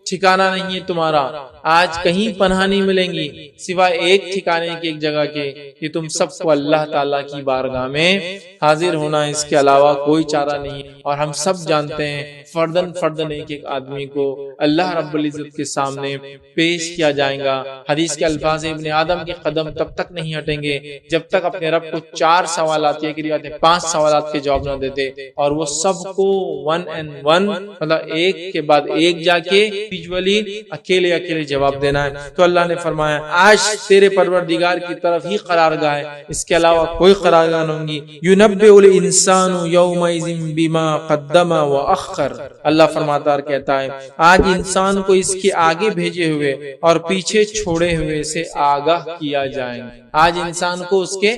ٹھکانہ نہیں ہے تمہارا، آج کہیں پناہ نہیں ملیں گی سوائے ایک ٹھکانے کی، ایک جگہ کے، کہ تم سب کو اللہ تعالیٰ کی بارگاہ میں حاضر ہونا، اس کے علاوہ کوئی چارہ نہیں۔ اور ہم سب جانتے ہیں فردن ایک ایک آدمی کو اللہ رب العزت کے سامنے پیش کیا جائے گا۔ حدیث کے الفاظ ابن آدم کے قدم تب تک نہیں ہٹیں گے جب تک اپنے رب کو 4 سوالات یا 5 سوالات کے جواب نہ دیتے، اور وہ سب کو 1 and 1 مطلب ایک کے بعد ایک جا کے اکیلے جواب دینا ہے۔ تو اللہ نے فرمایا آج تیرے پروردگار کی طرف ہی قرارگاہ ہے، اس کے علاوہ کوئی قرارگاہ نہیں ہوگی۔ يُنَبِّئُ الْإِنسَانُ يَوْمَئِذٍ بِمَا قَدَّمَ وَأَخَّرَ، اللہ فرماتا اور کہتا ہے آج انسان کو اس کے آگے بھیجے ہوئے اور پیچھے چھوڑے ہوئے سے آگاہ کیا جائے گا۔ آج انسان کو اس کے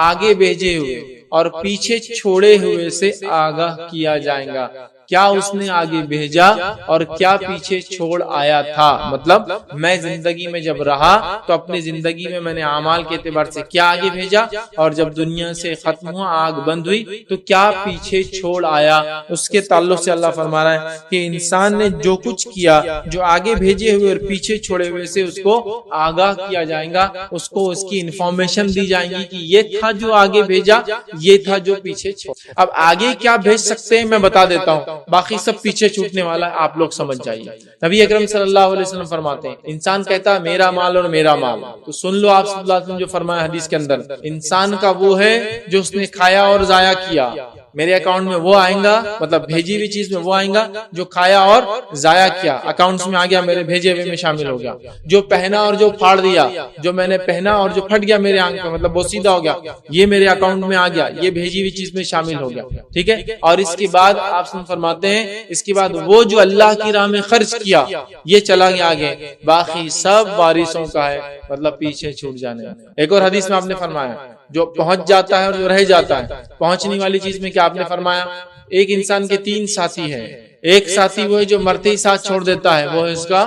آگے بھیجے ہوئے اور پیچھے چھوڑے ہوئے سے آگاہ کیا جائے گا، کیا اس نے آگے بھیجا اور کیا پیچھے چھوڑ آیا تھا۔ مطلب میں زندگی میں جب رہا تو اپنی زندگی میں نے اعمال کے اعتبار سے کیا آگے بھیجا، اور جب دنیا سے ختم ہوا، آگ بند ہوئی، تو کیا پیچھے چھوڑ آیا۔ اس کے تعلق سے اللہ فرما رہا ہے کہ انسان نے جو کچھ کیا، جو آگے بھیجے ہوئے اور پیچھے چھوڑے ہوئے سے اس کو آگاہ کیا جائے گا، اس کو اس کی انفارمیشن دی جائے گی کہ یہ تھا جو آگے بھیجا، یہ تھا جو پیچھے چھوڑ۔ اب آگے کیا بھیج سکتے ہیں میں بتا دیتا ہوں، باقی سب پیچھے چھوٹنے والا ہے، آپ لوگ سمجھ جائیے۔ نبی اکرم صلی اللہ علیہ وسلم فرماتے ہیں انسان کہتا ہے میرا مال اور میرا مال، تو سن لو آپ صلی اللہ علیہ وسلم جو فرمایا حدیث کے اندر، انسان کا وہ ہے جو اس نے کھایا اور ضائع کیا، میرے اکاؤنٹ میں وہ آئیں گا، مطلب بھیجی ہوئی چیز میں وہ آئیں گا جو کھایا اور ضائع کیا، اکاؤنٹس میں آ گیا، میرے بھیجے ہوئے میں شامل ہو گیا۔ جو پہنا اور جو پھاڑ دیا، جو میں نے پہنا اور جو پھٹ گیا میرے آنکھ میں، مطلب وہ سیدھا ہو گیا، یہ میرے اکاؤنٹ میں آ گیا، یہ بھیجی ہوئی چیز میں شامل ہو گیا، ٹھیک ہے۔ اور اس کے بعد آپ فرماتے ہیں اس کے بعد وہ جو اللہ کی راہ میں خرچ کیا، یہ چلا گیا آگے، باقی سب وارثوں کا ہے، مطلب پیچھے چھوٹ جانے۔ ایک اور حدیث میں آپ نے فرمایا جو پہنچ جاتا ہے اور جو رہ جاتا ہے، پہنچنے والی چیز میں کیا آپ نے فرمایا ایک انسان کے 3 ساتھی ہیں، ایک ساتھی وہ ہے جو مرتے ہی ساتھ چھوڑ دیتا ہے، وہ ہے اس کا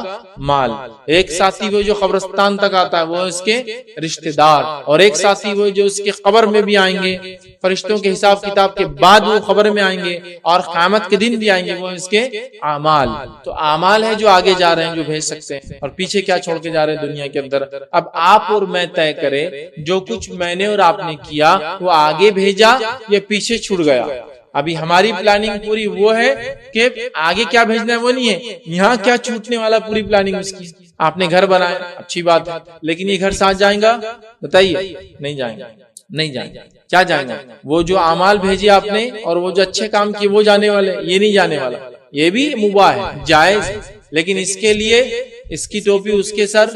مال، ایک ساتھی وہ جو قبرستان تک آتا ہے، وہ ہے اس کے رشتہ دار، اور ایک ساتھی وہ جو اس کے قبر میں بھی آئیں گے، فرشتوں کے حساب کتاب کے بعد وہ قبر میں آئیں گے، اور قیامت کے دن بھی آئیں گے، وہ اس کے اعمال۔ تو اعمال ہے جو آگے جا رہے ہیں، جو بھیج سکتے ہیں، اور پیچھے کیا چھوڑ کے جا رہے ہیں دنیا کے اندر۔ اب آپ اور میں طے کریں جو کچھ میں نے اور آپ نے کیا وہ آگے بھیجا یا پیچھے چھوڑ گیا۔ ابھی ہماری پلاننگ پوری وہ ہے کہ آگے کیا بھیجنا ہے وہ نہیں ہے، یہاں کیا چھوٹنے والا پوری پلاننگ اس کی۔ آپ نے گھر بنایا، اچھی بات ہے، لیکن یہ گھر ساتھ جائیں گا؟ بتائیے، نہیں جائیں گا، نہیں جائیں گا۔ کیا جائیں گا؟ وہ جو اعمال بھیجے آپ نے اور وہ جو اچھے کام کیے وہ جانے والے، یہ نہیں جانے والا۔ یہ بھی مباح ہے، جائز، لیکن اس کے لیے اس کی ٹوپی اس کے سر،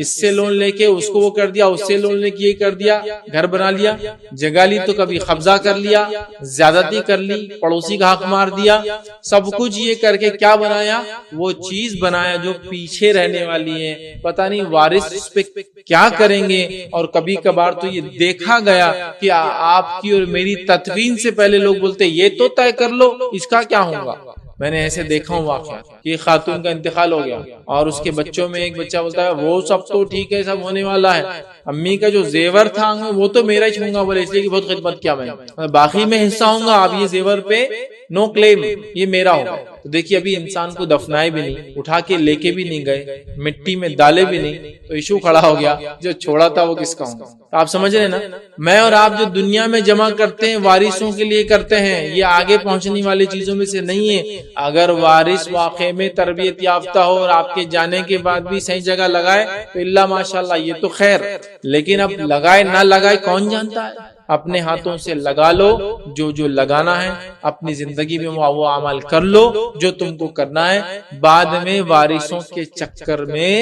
اس سے لون لے کے اس کو وہ کر دیا، اس سے لون لے کے یہ کر دیا، گھر بنا لیا، جگہ لی تو کبھی قبضہ کر لیا، زیادتی کر لی، پڑوسی کا حق مار دیا، سب کچھ یہ کر کے کیا بنایا؟ وہ چیز بنایا جو پیچھے رہنے والی ہے، پتہ نہیں وارث اس پہ کیا کریں گے۔ اور کبھی کبھار تو یہ دیکھا گیا کہ آپ کی اور میری تدفین سے پہلے لوگ بولتے یہ تو طے کر لو اس کا کیا ہوگا۔ میں نے ایسے دیکھا ہوں واقعہ کہ خاتون کا انتقال ہو گیا اور اس کے بچوں میں ایک بچہ بولتا ہے وہ سب تو ٹھیک ہے، سب ہونے والا ہے، امی کا جو زیور تھا وہ تو میرا ہی چھوں گا، بولے اس لیے کہ بہت خدمت کیا میں نے، باقی میں حصہ ہوں گا، اب یہ زیور پہ نو کلیم، یہ میرا ہوگا۔ تو دیکھیے ابھی انسان کو دفنائے بھی نہیں, اٹھا کے لے کے بھی نہیں گئے, مٹی میں ڈالے بھی نہیں, تو ایشو کھڑا ہو گیا جو چھوڑا تھا وہ کس کا ہوگا. تو آپ سمجھ رہے ہیں نا, میں اور آپ جو دنیا میں جمع کرتے ہیں وارثوں کے لیے کرتے ہیں, یہ آگے پہنچنے والی چیزوں میں سے نہیں ہے. اگر وارث واقع میں تربیت یافتہ ہو اور آپ کے جانے کے بعد بھی صحیح جگہ لگائے تو اللہ ماشاءاللہ یہ تو خیر, لیکن اب لگائے نہ لگائے کون جانتا ہے. اپنے ہاتھوں سے لگا لو جو لگانا ہے, اپنی زندگی میں وہ عمل کر لو جو تم کو کرنا ہے, بعد میں وارثوں کے چکر میں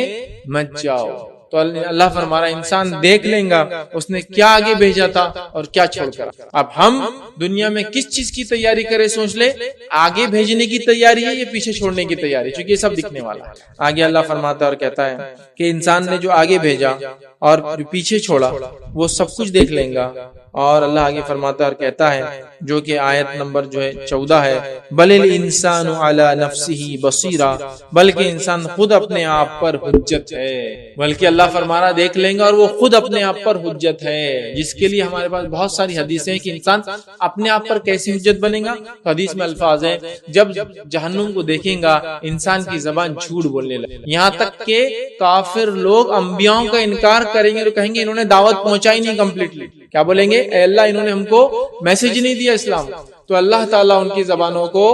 مت جاؤ. تو اللہ فرما رہا ہے انسان دیکھ لیں گا اس نے کیا آگے بھیجا تھا اور کیا چھوڑ کر. اب ہم دنیا میں کس چیز کی تیاری کرے سوچ لے, آگے بھیجنے کی تیاری ہے یا پیچھے چھوڑنے کی تیاری, کیونکہ یہ سب دکھنے والا ہے. آگے اللہ فرماتا ہے اور کہتا ہے کہ انسان نے جو آگے بھیجا اور جو پیچھے چھوڑا وہ سب کچھ دیکھ لیں گا. اور اللہ آگے فرماتا ہے اور کہتا ہے جو کہ آیت نمبر جو ہے 14 ہے, بل الانسان علی نفسہ بصیرہ, بلکہ انسان خود اپنے آپ پر حجت ہے. بلکہ اللہ فرما رہا دیکھ لیں گا اور وہ خود اپنے آپ پر حجت ہے, جس کے لیے ہمارے پاس بہت ساری حدیثیں ہیں کہ انسان اپنے آپ پر کیسی حجت بنے گا. حدیث میں الفاظ ہیں جب جہنم کو دیکھیں گا انسان کی زبان جھوٹ بولنے لگے, یہاں تک کہ کافر لوگ انبیاءوں کا انکار کریں گے تو کہیں گے انہوں نے دعوت پہنچائی نہیں کمپلیٹلی. کیا بولیں گے, اے اللہ انہوں نے ہم کو میسج نہیں دیا اسلام. تو اللہ تعالیٰ ان کی زبانوں کو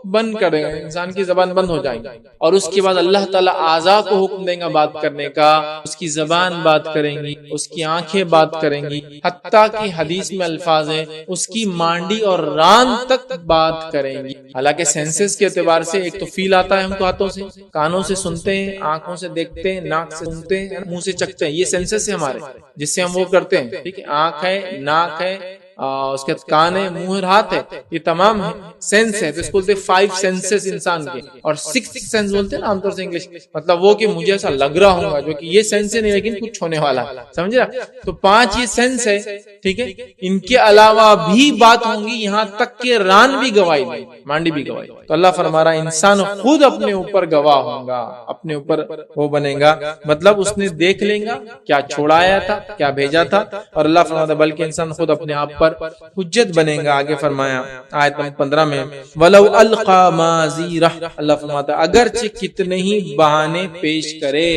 بند کر دے گا, انسان کی زبان بند ہو جائے گی, اور اس کے بعد اللہ تعالیٰ اعضاء کو حکم دیں گا بات کرنے کا, اس کی زبان بات کریں گی, اس کی آنکھیں بات کریں گی, حتیٰ کہ حدیث میں الفاظ ہیں اس کی مانڈی اور ران تک بات کریں گی. حالانکہ سینسز کے اعتبار سے ایک تو فیل آتا ہے ہم کو ہاتھوں سے, کانوں سے سنتے ہیں, آنکھوں سے دیکھتے ہیں, ناک سے سنتے ہیں, منہ سے چکھتے ہیں, یہ سینسز ہے ہمارے جس سے ہم وہ کرتے ہیں. ٹھیک ہے, آنکھ ہے, ناک ہے, اس کے کان ہے, منہ اور ہاتھ ہے, یہ تمام سینس ہے. تو اس کو بولتے 5 سینسز انسان کے, اور 6 سینس بولتے ہیں نا عام طور سے انگلش, مطلب وہ کہ مجھے ایسا لگ رہا ہوں گا, جو کہ یہ سینس ہے نہیں لیکن کچھ ہونے والا ہے. سمجھ رہا, تو 5 یہ سینس ہے. ٹھیک ہے, ان کے علاوہ بھی بات ہوں گی, یہاں تک کہ ران بھی گواہی دے, مانڈی بھی گواہی. تو اللہ فرما رہا ہے انسان خود اپنے اوپر گواہ ہوگا, اپنے اوپر وہ بنے گا, مطلب اس نے دیکھ لیں گا کیا چھوڑایا تھا, کیا بھیجا تھا. اور اللہ فرماتا ہے بلکہ انسان خود اپنے آپ پر حجت بنے گا. آگے فرمایا آیت نمبر 15 میں, وَلَوْ أَلْقَى مَعَاذِيرَهُ, اللہ فرماتا ہے اگرچہ کتنے ہی بہانے پیش کرے,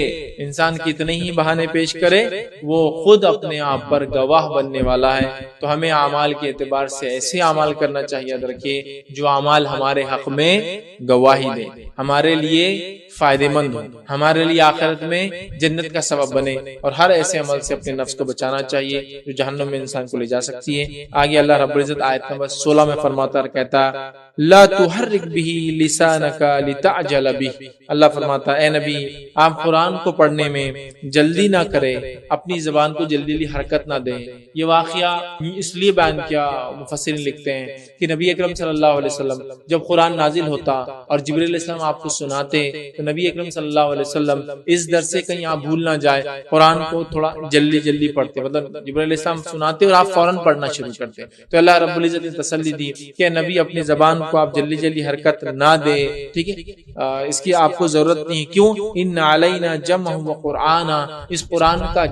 انسان کتنے ہی بہانے پیش کرے وہ خود اپنے آپ پر گواہ بننے والا ہے. تو ہمیں اعمال کے اعتبار سے ایسے اعمال کرنا چاہیے, یاد رکھیے جو اعمال ہمارے حق میں گواہی دیں, ہمارے لیے فائدے مند ہو, ہمارے لیے آخرت میں جنت کا سبب بنے. اور ہر ایسے عمل سے اپنے نفس کو بچانا چاہیے جو جہنم میں انسان کو لے جا سکتی ہے. آگے اللہ رب العزت آیت نمبر 16 میں فرماتا ہے, کہتا لا تحرک به لسانک لتعجل به, اللہ فرماتا ہے اے نبی آپ قرآن کو پڑھنے میں جلدی نہ کرے, اپنی زبان کو جلدی حرکت نہ دیں. یہ واقعہ اس لیے بیان کیا, مفسرین لکھتے ہیں کہ نبی اکرم صلی اللہ علیہ وسلم جب قرآن نازل ہوتا اور جبرائیل علیہ السلام آپ کو سناتے تو نبی اکرم صلی اللہ علیہ وسلم اس در سے کہیں آپ بھول نہ جائے, قرآن کو تھوڑا جلدی پڑھتے, مطلب جبرائیل علیہ السلام سناتے اور آپ فوراً پڑھنا شروع کرتے. تو اللہ رب العزت نے تسلی دی کہ نبی اپنی زبان کو آپ جلدی حرکت نہ دے. ٹھیک ہے, اس کی آپ کو ضرورت نہیں. کیوں, ان علینا جمع و قرآن, اس قرآن کا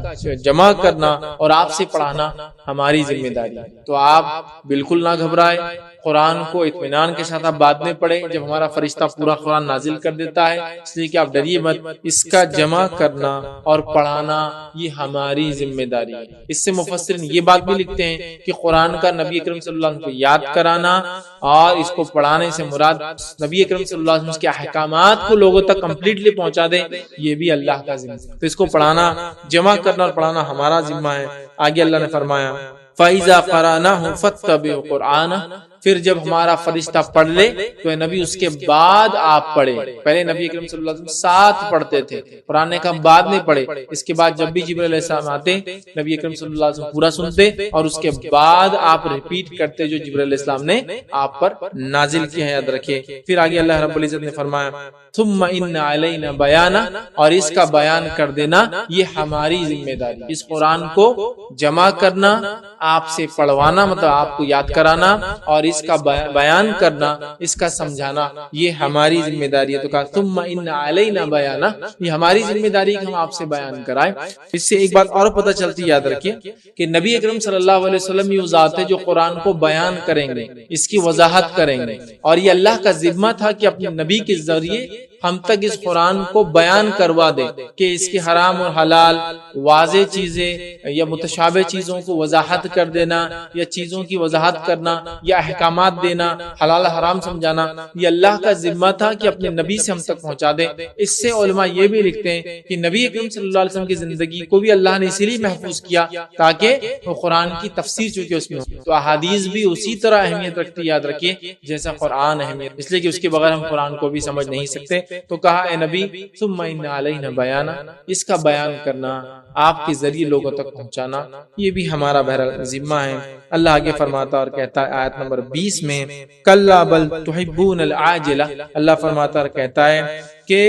جمع کرنا اور آپ سے پڑھانا ہماری ذمہ داری ہے. تو آپ بالکل نہ گھبرائے, قرآن کو اطمینان کے ساتھ آپ بعد میں پڑھیں جب ہمارا فرشتہ پورا قرآن نازل کر دیتا ہے, اس لیے کہ آپ ڈریے مت. اس کا جمع کرنا اور پڑھانا یہ ہماری ذمہ داری ہے. اس سے مفسرین یہ بات بھی لکھتے ہیں کہ قرآن کا نبی اکرم صلی اللہ علیہ وسلم کو یاد کرانا اور اس کو پڑھانے سے مراد نبی اکرم صلی اللہ علیہ وسلم کے احکامات کو لوگوں تک کمپلیٹلی پہنچا دے, یہ بھی اللہ کا ذمہ ہے. تو اس کو پڑھانا, جمع کرنا اور پڑھانا ہمارا ذمہ ہے. آگے اللہ نے فرمایا فَإِذَا قَرَأْنَاهُ فَاتَّبِعْ قُرْآنَهُ, پھر جب ہمارا فرشتہ پڑھ لے تو نبی اس کے بعد آپ پڑھے. پہلے نبی اکرم صلی اللہ علیہ وسلم ساتھ پڑھتے تھے, قرآن کا بعد میں پڑھے. اس کے بعد جب بھی جبرائیل علیہ السلام آتے نبی اکرم صلی اللہ علیہ وسلم پورا سنتے اور اس کے بعد آپ ریپیٹ کرتے جو جبرائیل علیہ السلام نے آپ پر نازل کیا ہے, یاد رکھے. پھر آگے اللہ رب العزت نے فرمایا ثم ان علینا بیانا, اور اس کا بیان کر دینا یہ ہماری ذمہ داری. اس قرآن کو جمع کرنا, آپ سے پڑھوانا مطلب آپ کو یاد کرانا, اور اس کا بیان کرنا، اس کا سمجھانا یہ ہماری ذمہ داری ہے۔ تو کہا ثم ان علینا بیانہ، یہ ہماری ذمہ داری ہے کہ ہم آپ سے بیان کرائیں۔ اس سے ایک بات اور پتہ چلتی ہے، یاد رکھیے کہ نبی اکرم صلی اللہ علیہ وسلم یہ ذات ہے جو قرآن کو بیان کریں گے، اس کی وضاحت کریں گے، اور یہ اللہ کا ذمہ تھا کہ اپنے نبی کے ذریعے ہم تک اس قرآن کو بیان کروا دے کہ اس کے حرام اور حلال، واضح چیزیں یا متشابہ چیزوں کو وضاحت کر دینا، یا چیزوں کی وضاحت کرنا، یا احکامات دینا، حلال حرام سمجھانا، یہ اللہ کا ذمہ تھا کہ اپنے نبی سے ہم تک پہنچا دے۔ اس سے علماء یہ بھی لکھتے ہیں کہ نبی اکرم صلی اللہ علیہ وسلم کی زندگی کو بھی اللہ نے اسی لیے محفوظ کیا تاکہ وہ قرآن کی تفسیر چونکہ اس میں ہو، تو احادیث بھی اسی طرح اہمیت رکھتی، یاد رکھیے جیسا قرآن اہمیت، اس لیے کہ اس کے بغیر ہم قرآن کو بھی سمجھ نہیں سکتے۔ تو کہا اے نبی ثم ان علینا بیانہ، اس کا بیان کرنا، آپ کے ذریعے لوگوں تک پہنچانا، یہ بھی ہمارا بہرحال ذمہ ہے۔ اللہ آگے فرماتا اور کہتا ہے آیت نمبر 20 میں کلا بل تحبون العاجلہ، اللہ فرماتا اور کہتا ہے کہ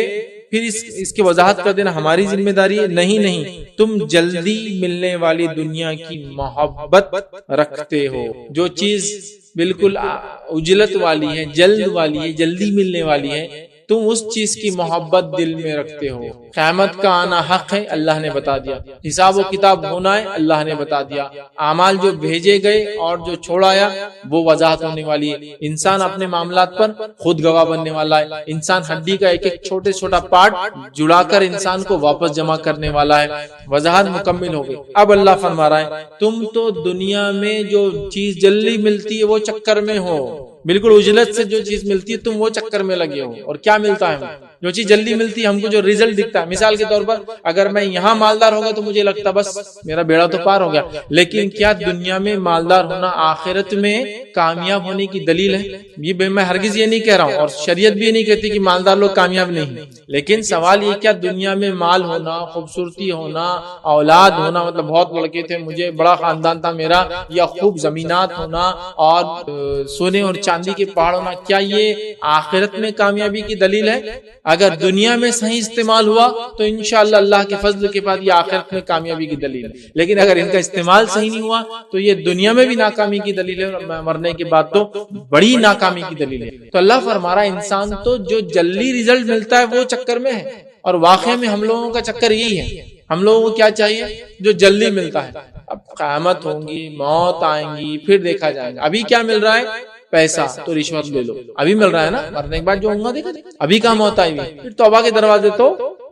پھر اس کی وضاحت کر دینا ہماری ذمہ داری ہے، نہیں تم جلدی ملنے والی دنیا کی محبت رکھتے ہو، جو چیز بالکل عجلت والی ہے، جلد والی ہے، جلدی ملنے والی ہے، تم اس چیز کی محبت دل میں رکھتے ہو۔ قیامت کا آنا حق ہے، اللہ نے بتا دیا، حساب و کتاب ہونا ہے، اللہ نے بتا دیا، اعمال جو بھیجے گئے اور جو چھوڑایا وہ وضاحت ہونے والی ہے، انسان اپنے معاملات پر خود گواہ بننے والا ہے، انسان ہڈی کا ایک ایک چھوٹا پارٹ جڑا کر انسان کو واپس جمع کرنے والا ہے، وضاحت مکمل ہو گئی۔ اب اللہ فرما رہا ہے تم تو دنیا میں جو چیز جلدی ملتی ہے وہ چکر میں ہو، بالکل اجلت سے جو چیز ملتی ہے تم وہ چکر میں لگے ہو۔ اور کیا ملتا ہے؟ جو چیز جلدی ملتی ہے ہم کو جو ریزلٹ دکھتا ہے، مثال کے طور پر اگر میں یہاں مالدار ہوگا تو مجھے لگتا بس میرا بیڑا تو پار ہو گیا، لیکن کیا دنیا میں مالدار ہونا آخرت میں کامیاب ہونے کی دلیل ہے؟ یہ میں ہرگز یہ نہیں کہہ رہا ہوں، اور شریعت بھی نہیں کہتی کہ مالدار لوگ کامیاب نہیں، لیکن سوال یہ کیا دنیا میں مال ہونا، خوبصورتی ہونا، اولاد ہونا، مطلب بہت لڑکے تھے مجھے، بڑا خاندان تھا میرا، یا خوب زمینات ہونا اور سونے اور چاندی کے پہاڑ ہونا، کیا یہ آخرت میں کامیابی کی دلیل ہے؟ اگر دنیا میں صحیح استعمال ہوا تو انشاءاللہ اللہ کے فضل کے بعد یہ آخرت میں کامیابی کی دلیل ہے، لیکن اگر ان کا استعمال صحیح نہیں ہوا تو یہ دنیا میں بھی ناکامی کی دلیل ہے، اور مرنے کے بعد تو بڑی ناکامی کی دلیل ہے۔ تو اللہ فرما رہا ہے انسان تو جو جلدی ریزلٹ ملتا ہے وہ چکر میں ہے، اور واقعہ میں ہم لوگوں کا چکر یہی ہے، ہم لوگوں کو کیا چاہیے؟ جو جلدی ملتا ہے۔ اب قیامت ہوں گی، موت آئیں گی، پھر دیکھا جائے گا۔ ابھی کیا مل رہا ہے؟ پیسہ، تو رشوت لے لو، ابھی مل رہا ہے نا، مرنے کے بعد جو ہوں گا دیکھا، ابھی کام ہوتا ہے، پھر توبہ کے دروازے تو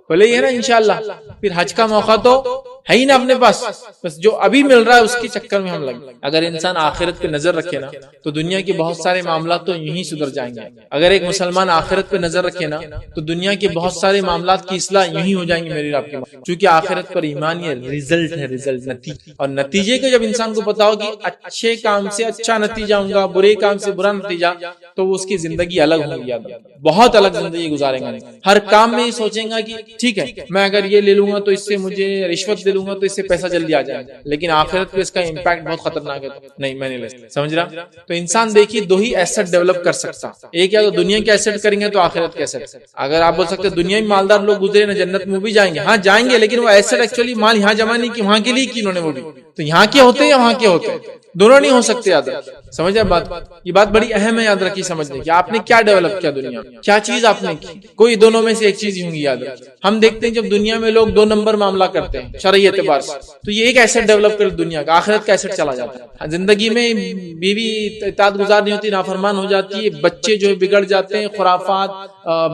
کھلے ہی ہے نا انشاءاللہ، پھر حج کا موقع تو ہے ہی نا اپنے پاس، بس جو ابھی مل رہا ہے اس کے چکر میں ہم لگے۔ اگر انسان آخرت پہ نظر رکھے نا تو دنیا کے بہت سارے معاملات تو یہیں سدھر جائیں گے۔ اگر ایک مسلمان آخرت پہ نظر رکھے نا تو دنیا کے بہت سارے معاملات کی اصلاح یہیں ہو جائیں گے میری آپ کے، چونکہ آخرت پر ایمان یہ رزلٹ ہے، رزلٹ نتیجہ، اور نتیجے کا جب انسان کو پتا ہو کہ اچھے کام سے اچھا نتیجہ ہوں گا، برے کام سے برا نتیجہ، تو اس کی زندگی الگ ہوگی، بہت الگ زندگی گزاریں گا۔ ہر کام میں یہ سوچیں گا کہ ٹھیک ہے میں اگر یہ لے لوں گا تو اس سے مجھے رشوت دے لوں گا تو اس سے پیسہ جلدی آ جائے گا، لیکن آخرت پہ اس کا امپیکٹ بہت خطرناک ہے، نہیں میں نہیں لے سکتا، سمجھ رہا؟ تو انسان دیکھیے دو ہی ایسٹ ڈیولپ کر سکتا، ایک یا تو دنیا کے ایسٹ کریں گے تو آخرت کے ایسٹ۔ اگر آپ بول سکتے دنیا میں مالدار لوگ گزرے نا جنت میں بھی جائیں گے، ہاں جائیں گے، لیکن وہ ایسٹ ایکچولی مال یہاں جمع نہیں کی، وہاں کے لیے کی انہوں نے، وہ بھی تو یہاں کے ہوتے ہیں یا وہاں کے ہوتے ہیں، دونوں نہیں ہو سکتے۔ یاد رکھیں، سمجھے بات؟ یہ بات بڑی اہم ہے، یاد رکھیے، سمجھنے کہ آپ نے کیا ڈیولپ کیا دنیا میں، کیا چیز آپ نے کی، کوئی دونوں میں سے ایک چیز ہوں گی۔ یاد رکھیں ہم دیکھتے ہیں جب دنیا میں لوگ 2 نمبر معاملہ کرتے ہیں شرعی اعتبار سے، تو یہ ایک ایسٹ ڈیولپ کر دنیا کا، آخرت کا ایسٹ چلا جاتا ہے۔ زندگی میں بیوی اطاعت گزار نہیں ہوتی، نافرمان ہو جاتی ہے، بچے جو بگڑ جاتے ہیں، خرافات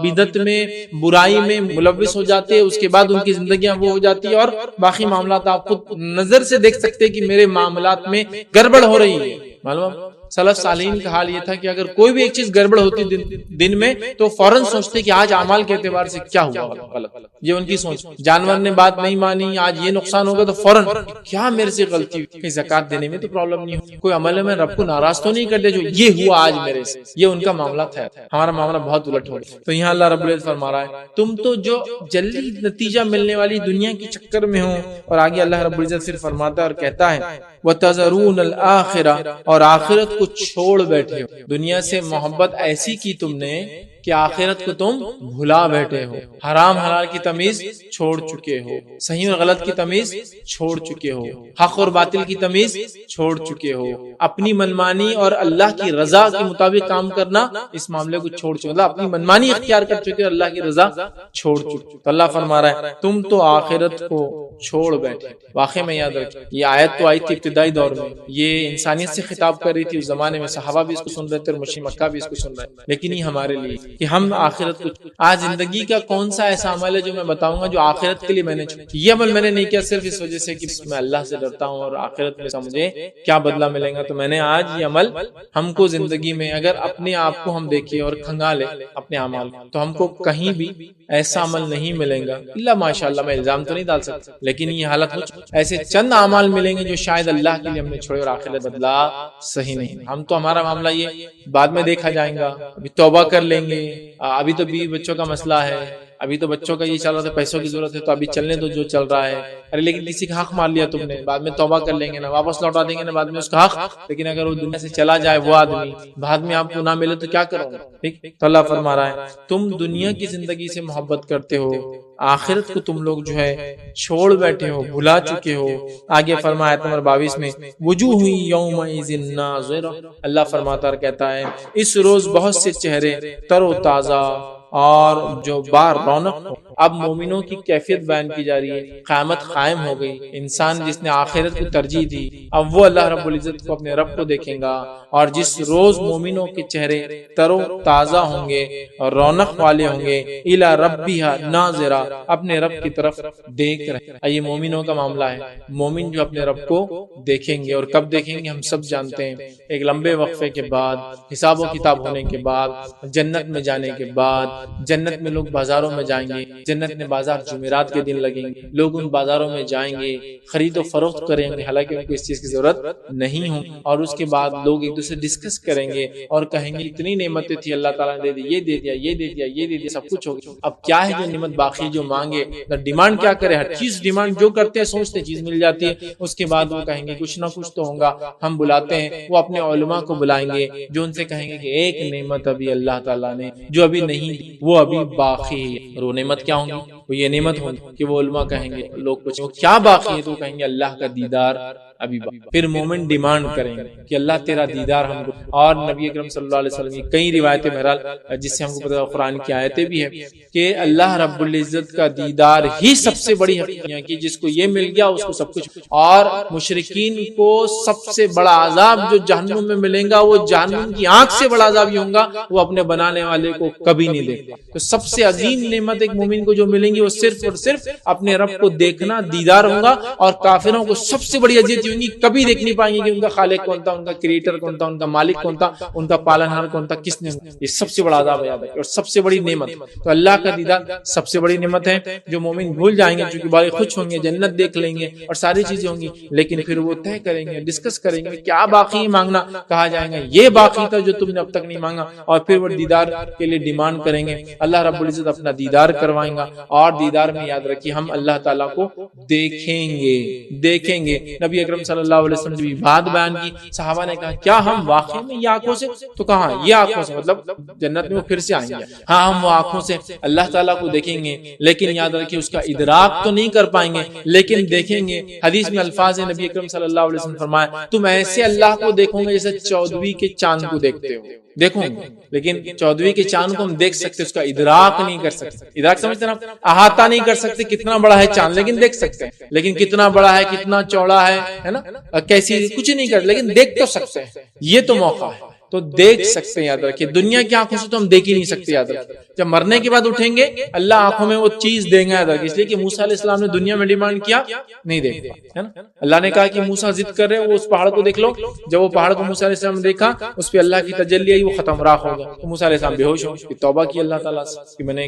بدعت میں برائی میں ملوث ہو جاتے ہیں، اس کے بعد ان کی زندگیاں وہ ہو جاتی ہے، اور باقی معاملات آپ خود نظر سے دیکھ سکتے ہیں کہ میرے معاملات میں گڑبڑ ہو رہی ہے۔ معلوم سلف صالحین کا حال یہ تھا کہ اگر کوئی بھی ایک چیز گڑبڑ ہوتی دن میں تو فوراً سوچتے کہ آج اعمال کے اعتبار سے کیا ہوا غلط، یہ ان کی سوچ۔ جانور نے بات نہیں مانی، آج یہ نقصان ہوگا تو فوراً کیا میرے سے غلطی ہوئی، زکات دینے میں تو پرابلم نہیں ہوئی، کوئی عمل میں رب کو ناراض تو نہیں کر دیا جو یہ ہوا آج میرے سے، یہ ان کا معاملہ تھا۔ ہمارا معاملہ بہت الٹ ہو گیا۔ تو یہاں اللہ رب العزت فرما رہا ہے تم تو جو جلدی نتیجہ ملنے والی دنیا کے چکر میں ہو، اور آگے اللہ رب العزت پھر فرماتا ہے اور کہتا ہے وَتَذَرُونَ الْآخِرَةَ، اور آخرت کو چھوڑ بیٹھے ہو، دنیا سے محبت ایسی کی تم نے کہ آخرت کو تم بھلا بیٹھے ہو، حرام حلال کی تمیز چھوڑ چکے ہو، صحیح اور غلط کی تمیز چھوڑ چکے ہو، حق اور باطل کی تمیز چھوڑ چکے ہو، اپنی منمانی اور اللہ کی رضا کے مطابق کام کرنا اس معاملے کو چھوڑ چکے، مطلب اپنی منمانی اختیار کر چکے اور اللہ کی رضا چھوڑ چکے۔ تو اللہ فرما رہا ہے تم تو آخرت کو چھوڑ بیٹھے۔ واقعی میں یاد رکھیں یہ آیت تو آئی تھی ابتدائی دور میں، یہ انسانیت سے خطاب کر رہی تھی اس زمانے میں، صحابہ بھی اس کو سن رہے تھے اور مشرک مکہ بھی اس کو سن رہے تھے، لیکن یہ ہمارے لیے کہ ہم آخرت کو، آج زندگی کا کون سا ایسا عمل ہے جو میں بتاؤں گا جو آخرت کے لیے میں نے یہ عمل میں نے نہیں کیا صرف اس وجہ سے کہ میں اللہ سے ڈرتا ہوں اور آخرت میں مجھے کیا بدلہ ملے گا، تو میں نے آج یہ عمل ہم کو زندگی میں اگر اپنے آپ کو ہم دیکھیں اور کھنگالے اپنے اعمال تو ہم کو کہیں بھی ایسا عمل نہیں ملے گا اللہ ماشاءاللہ، میں الزام تو نہیں ڈال سکتا لیکن یہ حالت ہو ایسے چند اعمال ملیں گے جو شاید اللہ کے لیے ہم نے چھوڑے اور آخرت بدلا صحیح نہیں۔ ہم تو ہمارا معاملہ یہ بعد میں دیکھا جائے گا، ابھی توبہ کر لیں گے، ابھی تو بیوی بچوں کا مسئلہ ہے، ابھی تو بچوں کا یہ چل رہا تھا، پیسوں کی ضرورت ہے تو ابھی چلنے دو جو چل رہا ہے، ارے لیکن کسی کا حق مار لیا تم نے، بعد میں توبہ کر لیں گے نا، واپس لوٹا دیں گے نا بعد میں اس کا حق، لیکن اگر وہ دنیا سے چلا جائے وہ آدمی بعد میں آپ کو نہ ملے تو کیا کرو گے؟ ٹھیک، تو اللہ فرما رہا ہے تم دنیا کی زندگی سے محبت کرتے ہو، آخرت کو تم لوگ جو ہے چھوڑ بیٹھے ہو، بھلا چکے ہو۔ آگے فرمایا آیت نمبر 22 میں وجوہ یومئذ ناظرہ، اللہ فرماتا اور کہتا ہے اس روز بہت سے چہرے تر و تازہ اور جو بار رونق ہو۔ اب مومنوں کی کیفیت بیان کی جا رہی ہے، قیامت قائم ہو گئی، انسان جس نے آخرت کو ترجیح دی اب وہ اللہ رب العزت کو اپنے رب کو دیکھیں گا، اور جس روز مومنوں کے چہرے تر و تازہ ہوں گے اور رونق والے ہوں گے، الی ربہا ناظرہ، اپنے رب کی طرف دیکھ رہے۔ یہ مومنوں کا معاملہ ہے، مومن جو اپنے رب کو دیکھیں گے، اور کب دیکھیں گے ہم سب جانتے ہیں، ایک لمبے وقفے کے بعد، حساب و کتاب ہونے کے بعد، جنت میں جانے کے بعد۔ جنت میں لوگ بازاروں میں جائیں گے، جنت میں بازار جمعرات کے دن لگیں گے، لوگ ان بازاروں میں جائیں گے، خرید و فروخت کریں گے، حالانکہ ان کو اس چیز کی ضرورت نہیں ہو، اور اس کے بعد لوگ ایک دوسرے ڈسکس کریں گے اور کہیں گے اتنی نعمتیں تھی اللہ تعالیٰ نے دے دی، یہ دے دیا، یہ دے دیا، یہ دے دیا، سب کچھ ہو گیا، اب کیا ہے جو نعمت باقی جو مانگے، ڈیمانڈ کیا کرے، ہر چیز ڈیمانڈ جو کرتے ہیں سوچتے چیز مل جاتی ہے، اس کے بعد وہ کہیں گے کچھ نہ کچھ تو ہوگا، ہم بلاتے ہیں، وہ اپنے علماء کو بلائیں گے جو ان سے کہیں گے کہ ایک نعمت ابھی اللہ تعالیٰ نے جو ابھی نہیں دی وہ ابھی باقی ہے، اور وہ نعمت کیا ہوگی؟ وہ یہ نعمت ہوگی کہ وہ علماء کہیں گے، لوگ پوچھیں کیا باقی ہے، تو کہیں گے اللہ کا دیدار ابھی باقی۔ پھر مومن ڈیمانڈ کریں گے کہ اللہ تیرا دیدار ہم کو، اور نبی اکرم صلی اللہ علیہ وسلم کی کئی روایتیں بہرحال جس سے ہم کو پتہ قرآن کی آیتیں بھی ہے کہ اللہ رب العزت کا دیدار ہی سب سے بڑی حقیقت ہے کہ جس کو یہ مل گیا اس کو سب کچھ، اور مشرکین کو سب سے بڑا عذاب جو جہنم میں ملے گا وہ جہنم کی آنکھ سے بڑا عذاب یہ ہوگا، وہ اپنے بنانے والے کو کبھی نہیں دیکھتا۔ تو سب سے عظیم نعمت ایک مومن کو جو ملیں گی وہ صرف اور صرف اپنے رب کو دیکھنا، دیدار ہوگا، اور کافروں کو سب سے بڑی اذیت ہوں گی، کبھی دیکھ نہیں پائیں گے کہ ان کا خالق کون تھا، ان کا کریٹر کون تھا، ان کا مالک کون تھا، ان کا پالنہار کون تھا، کس نے، یہ سب سے بڑا عذاب یاد رکھیں اور سب سے بڑی نعمت۔ تو اللہ کا دیدار سب سے بڑی نعمت ہے جو مومن بھول جائیں گے، چونکہ بڑے خوش ہوں گے، جنت دیکھ لیں گے اور ساری چیزیں ہوں گی، لیکن پھر وہ طے کریں گے، ڈسکس کریں گے کیا باقی مانگنا، کہا جائے گا یہ باقی تھا جو تم نے اب تک نہیں مانگا، اور پھر وہ دیدار کے لیے ڈیمانڈ کریں گے، اللہ رب العزت اپنا دیدار کروائیں گا، اور دیدار میں یاد رکھیے ہم اللہ تعالیٰ کو دیکھیں گے۔ نبی اکرم صلی اللہ علیہ وسلم نے بات بیان کی، صحابہ نے کہا کیا ہم واقعی میں یہ آنکھوں سے، تو کہا یہ آنکھوں سے، مطلب جنت میں وہ پھر سے آئیں گے، ہاں ہم وہ آنکھوں سے اللہ تعالیٰ کو دیکھیں گے، لیکن یاد رکھیے اس کا ادراک تو نہیں کر پائیں گے، لیکن دیکھیں گے۔ حدیث میں الفاظ ہیں، نبی اکرم صلی اللہ علیہ وسلم فرمایا تم ایسے اللہ کو دیکھو گے جیسے 14ویں کے چاند کو دیکھتے ہو، دیکھو گے، لیکن 14ویں کے چاند کو ہم دیکھ سکتے، اس کا ادراک نہیں کر سکتے، ادراک سمجھتے نا، احاطہ نہیں کر سکتے کتنا بڑا ہے چاند، لیکن دیکھ سکتے ہیں، لیکن کتنا بڑا ہے، کتنا چوڑا ہے نا، کیسی، کچھ نہیں کر، لیکن دیکھ تو سکتے ہیں، یہ تو موقع ہے تو دیکھ سکتے ہیں۔ یاد رکھیے دنیا کی آنکھوں سے تو ہم دیکھ ہی نہیں سکتے، یاد رکھیے جب مرنے کے بعد اٹھیں گے اللہ آنکھوں میں وہ چیز دیں گا، یاد رکھیے، اس لیے کہ موسیٰ علیہ السلام نے دنیا میں ڈیمانڈ کیا نہیں دیکھ پا، ہے نا، اللہ نے کہا کہ موسیٰ ضد کر رہے وہ اس پہاڑ کو دیکھ لو، جب وہ پہاڑ کو موسیٰ علیہ السلام نے دیکھا اس پہ اللہ کی تجلی آئی، وہ ختم راخ ہو گیا، تو موسیٰ علیہ السلام بے ہوش ہو گئے، توبہ کی اللہ تعالیٰ سے کہ میں نے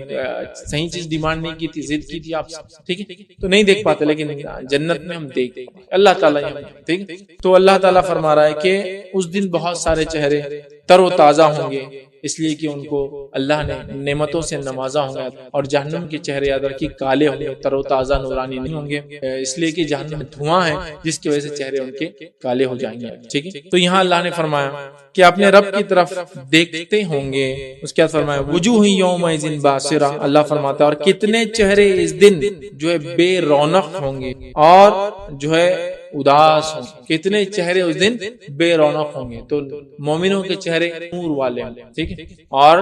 صحیح چیز ڈیمانڈ نہیں کی تھی، ضد کی تھی آپ سے، ٹھیک ہے، تو نہیں دیکھ پاتے، لیکن جنت میں ہم دیکھ اللہ تعالیٰ، ٹھیک ہے۔ تو اللہ تعالیٰ فرما رہا ہے کہ اس دن بہت سارے چہرے تر و تازہ ہوں گے، اس لیے کہ ان کو اللہ نے نعمتوں سے نوازا ہوگا، اور جہنم کے چہرے یاد رکھیے کالے ہوں گے، تر و تازہ نورانی نہیں ہوں گے، اس لیے کہ جہنم میں دھواں ہے جس کی وجہ سے چہرے ان کے کالے ہو جائیں گے، ٹھیک ہے۔ تو یہاں اللہ نے فرمایا کہ اپنے رب کی طرف دیکھتے ہوں گے، اس کے بعد فرمایا وجوہ یومئذ باسرہ، اللہ فرماتا ہے اور کتنے چہرے اس دن جو ہے بے رونق ہوں گے اور جو ہے اداس ہوں گے، کتنے چہرے اس دن بے رونق ہوں گے۔ تو مومنوں کے چہرے نور والے ہوں گے، ٹھیک ہے، اور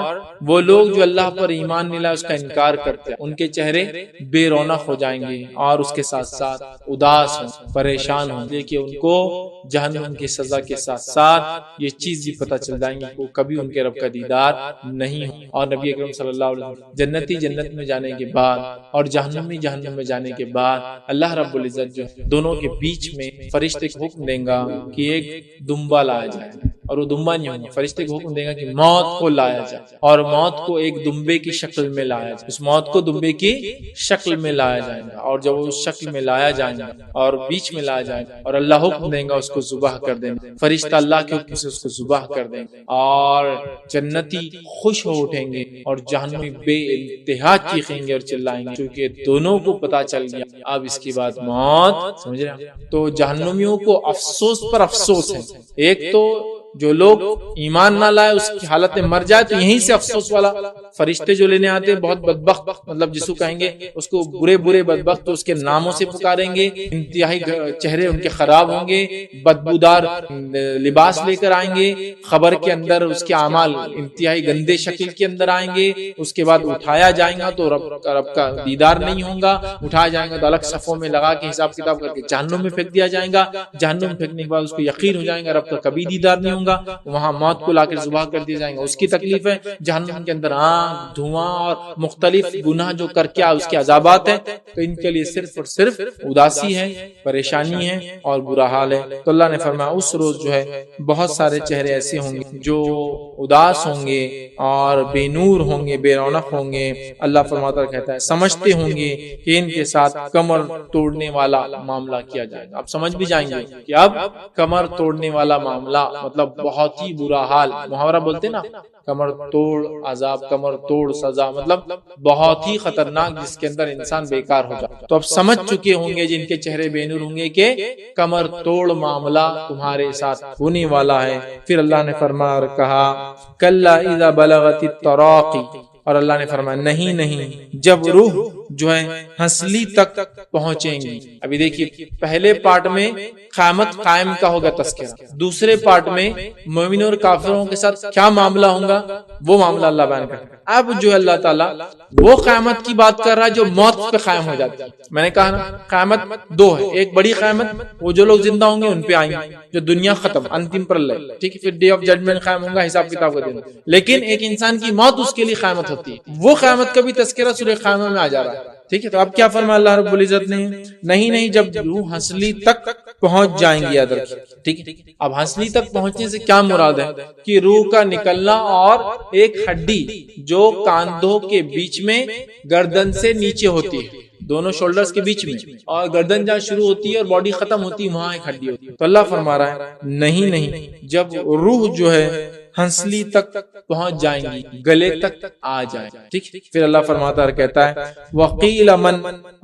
وہ لوگ جو اللہ پر ایمان نہیں لائے اس کا انکار کرتے ہیں ان کے چہرے بے رونق ہو جائیں گے اور اس کے ساتھ ساتھ اداس ہوں، پریشان ہوں گے کہ ان کو جہنم کی سزا کے ساتھ ساتھ یہ چیز بھی پتہ چل جائیں گی کہ وہ کبھی ان کے رب کا دیدار نہیں ہو۔ اور نبی اکرم صلی اللہ علیہ وسلم جنتی جنت میں جانے کے بعد اور جہنمی جہنم میں جانے کے بعد اللہ رب العزت جو دونوں کے بیچ میں فرشتے کو حکم دیں گا کہ ایک دمبا لایا جائے، اور وہ دمبا نہیں ہوگا، فرشتے کو حکم دے گا کہ موت کو لایا جائے، اور موت کو ایک دمبے کی شکل میں لایا جائے، اس موت کو دمبے کی شکل میں لایا جائے گا، اور جب وہ اس شکل میں لایا جائے گا اور بیچ میں لایا جائے گا اور اللہ حکم دیں گا اس کو ذبح کر دیں گے، فرشتہ اللہ کے حکم سے اس کو ذبح کر دیں گے، اور جنتی خوش ہو اٹھیں گے اور جہنمی بے انتہا چیخیں گے اور چلائیں گے، کیونکہ دونوں کو پتہ چل گیا اب اس کے بعد موت، سمجھ رہے ہیں؟ تو جہنمیوں کو افسوس پر افسوس ہے، ایک تو جو لوگ ایمان نہ لائے اس کی حالت میں مر جائے تو یہیں سے افسوس والا فرشتے جو لینے آتے ہیں بہت بدبخت، مطلب جس کو کہیں گے اس کو برے برے بدبخت، تو اس کے ناموں سے پکاریں گے، انتہائی چہرے ان کے خراب ہوں گے، بدبودار لباس لے کر آئیں گے، خبر کے اندر اس کے اعمال انتہائی گندے شکل کے اندر آئیں گے، اس کے بعد اٹھایا جائے گا تو رب کا دیدار نہیں ہوگا، اٹھایا جائے گا تو الگ صفوں میں لگا کے حساب کتاب کر کے جہنم میں پھینک دیا جائے گا، جہنم میں پھینکنے کے بعد اس کو یقین ہو جائے گا رب کا کبھی دیدار نہیں ہوگا، وہاں موت کو لا کر ذبح کر دیا جائے گا، اس کی تکلیف ہے، جہنم کے اندر آگ، دھواں اور مختلف گناہ جو کر کے اس کے عذابات ہیں، تو ان کے لیے صرف اور صرف اداسی ہے، پریشانی ہے اور برا حال ہے۔ تو اللہ نے فرمایا اس روز جو ہے بہت سارے چہرے ایسے ہوں گے جو اداس ہوں گے اور بے نور ہوں گے، بے رونق ہوں گے، اللہ فرماتا کہتا ہے سمجھتے ہوں گے کہ ان کے ساتھ کمر توڑنے والا معاملہ کیا جائے گا۔ اب سمجھ بھی جائیں گے کہ اب کمر توڑنے والا معاملہ مطلب بہت ہی برا حال، محاورہ بولتے نا کمر توڑ عذاب، کمر توڑ سزا، مطلب بہت ہی خطرناک جس کے اندر انسان بیکار ہو جاتا۔ تو اب سمجھ چکے ہوں گے جن کے چہرے بے نور ہوں گے کہ کمر توڑ معاملہ تمہارے ساتھ ہونے والا ہے۔ پھر اللہ نے فرمایا اور کہا کلا اذا بلغت التراقی، اور اللہ نے فرمایا نہیں جب روح جو ہے ہنسلی تک پہنچیں گی۔ ابھی دیکھیے پہلے پارٹ میں قیامت قائم کا ہوگا تذکرہ، دوسرے پارٹ میں مومنوں اور کافروں کے ساتھ کیا معاملہ ہوگا وہ معاملہ اللہ بیان کرے۔ اب جو اللہ تعالیٰ وہ قیامت کی بات کر رہا ہے جو موت پہ قائم ہو جاتی ہے۔ میں نے کہا نا قیامت دو ہے، ایک بڑی قیامت وہ جو لوگ زندہ ہوں گے ان پہ آئیں گے، جو دنیا ختم انتم پرلے، ٹھیک ہے، پھر ڈے آف ججمنٹ قائم ہوگا، حساب کتاب کا دن، لیکن ایک انسان کی موت اس کے لیے قیامت ہوتی ہے، وہ قیامت کا بھی تذکرہ سورہ قیامہ میں آ جا رہا ہے، ٹھیک ہے۔ تو اب کیا فرمایا اللہ رب العزت نے، نہیں جب روح ہنسلی تک پہنچ جائیں گی، یاد رکھیے، ٹھیک ہے۔ اب ہنسلی تک پہنچنے سے کیا مراد ہے کہ روح کا نکلنا اور ایک ہڈی جو کاندھوں کے بیچ میں گردن سے نیچے ہوتی ہے، دونوں شولڈرز کے بیچ میں، اور گردن جہاں شروع ہوتی ہے اور باڈی ختم ہوتی ہے وہاں ایک ہڈی ہوتی ہے۔ تو اللہ فرما رہا ہے نہیں جب روح جو ہے ہنسلی تک پہنچ جائیں گی، گلے تک آ جائیں، ٹھیک۔ پھر اللہ فرماتا ہے کہتا ہے وقیل من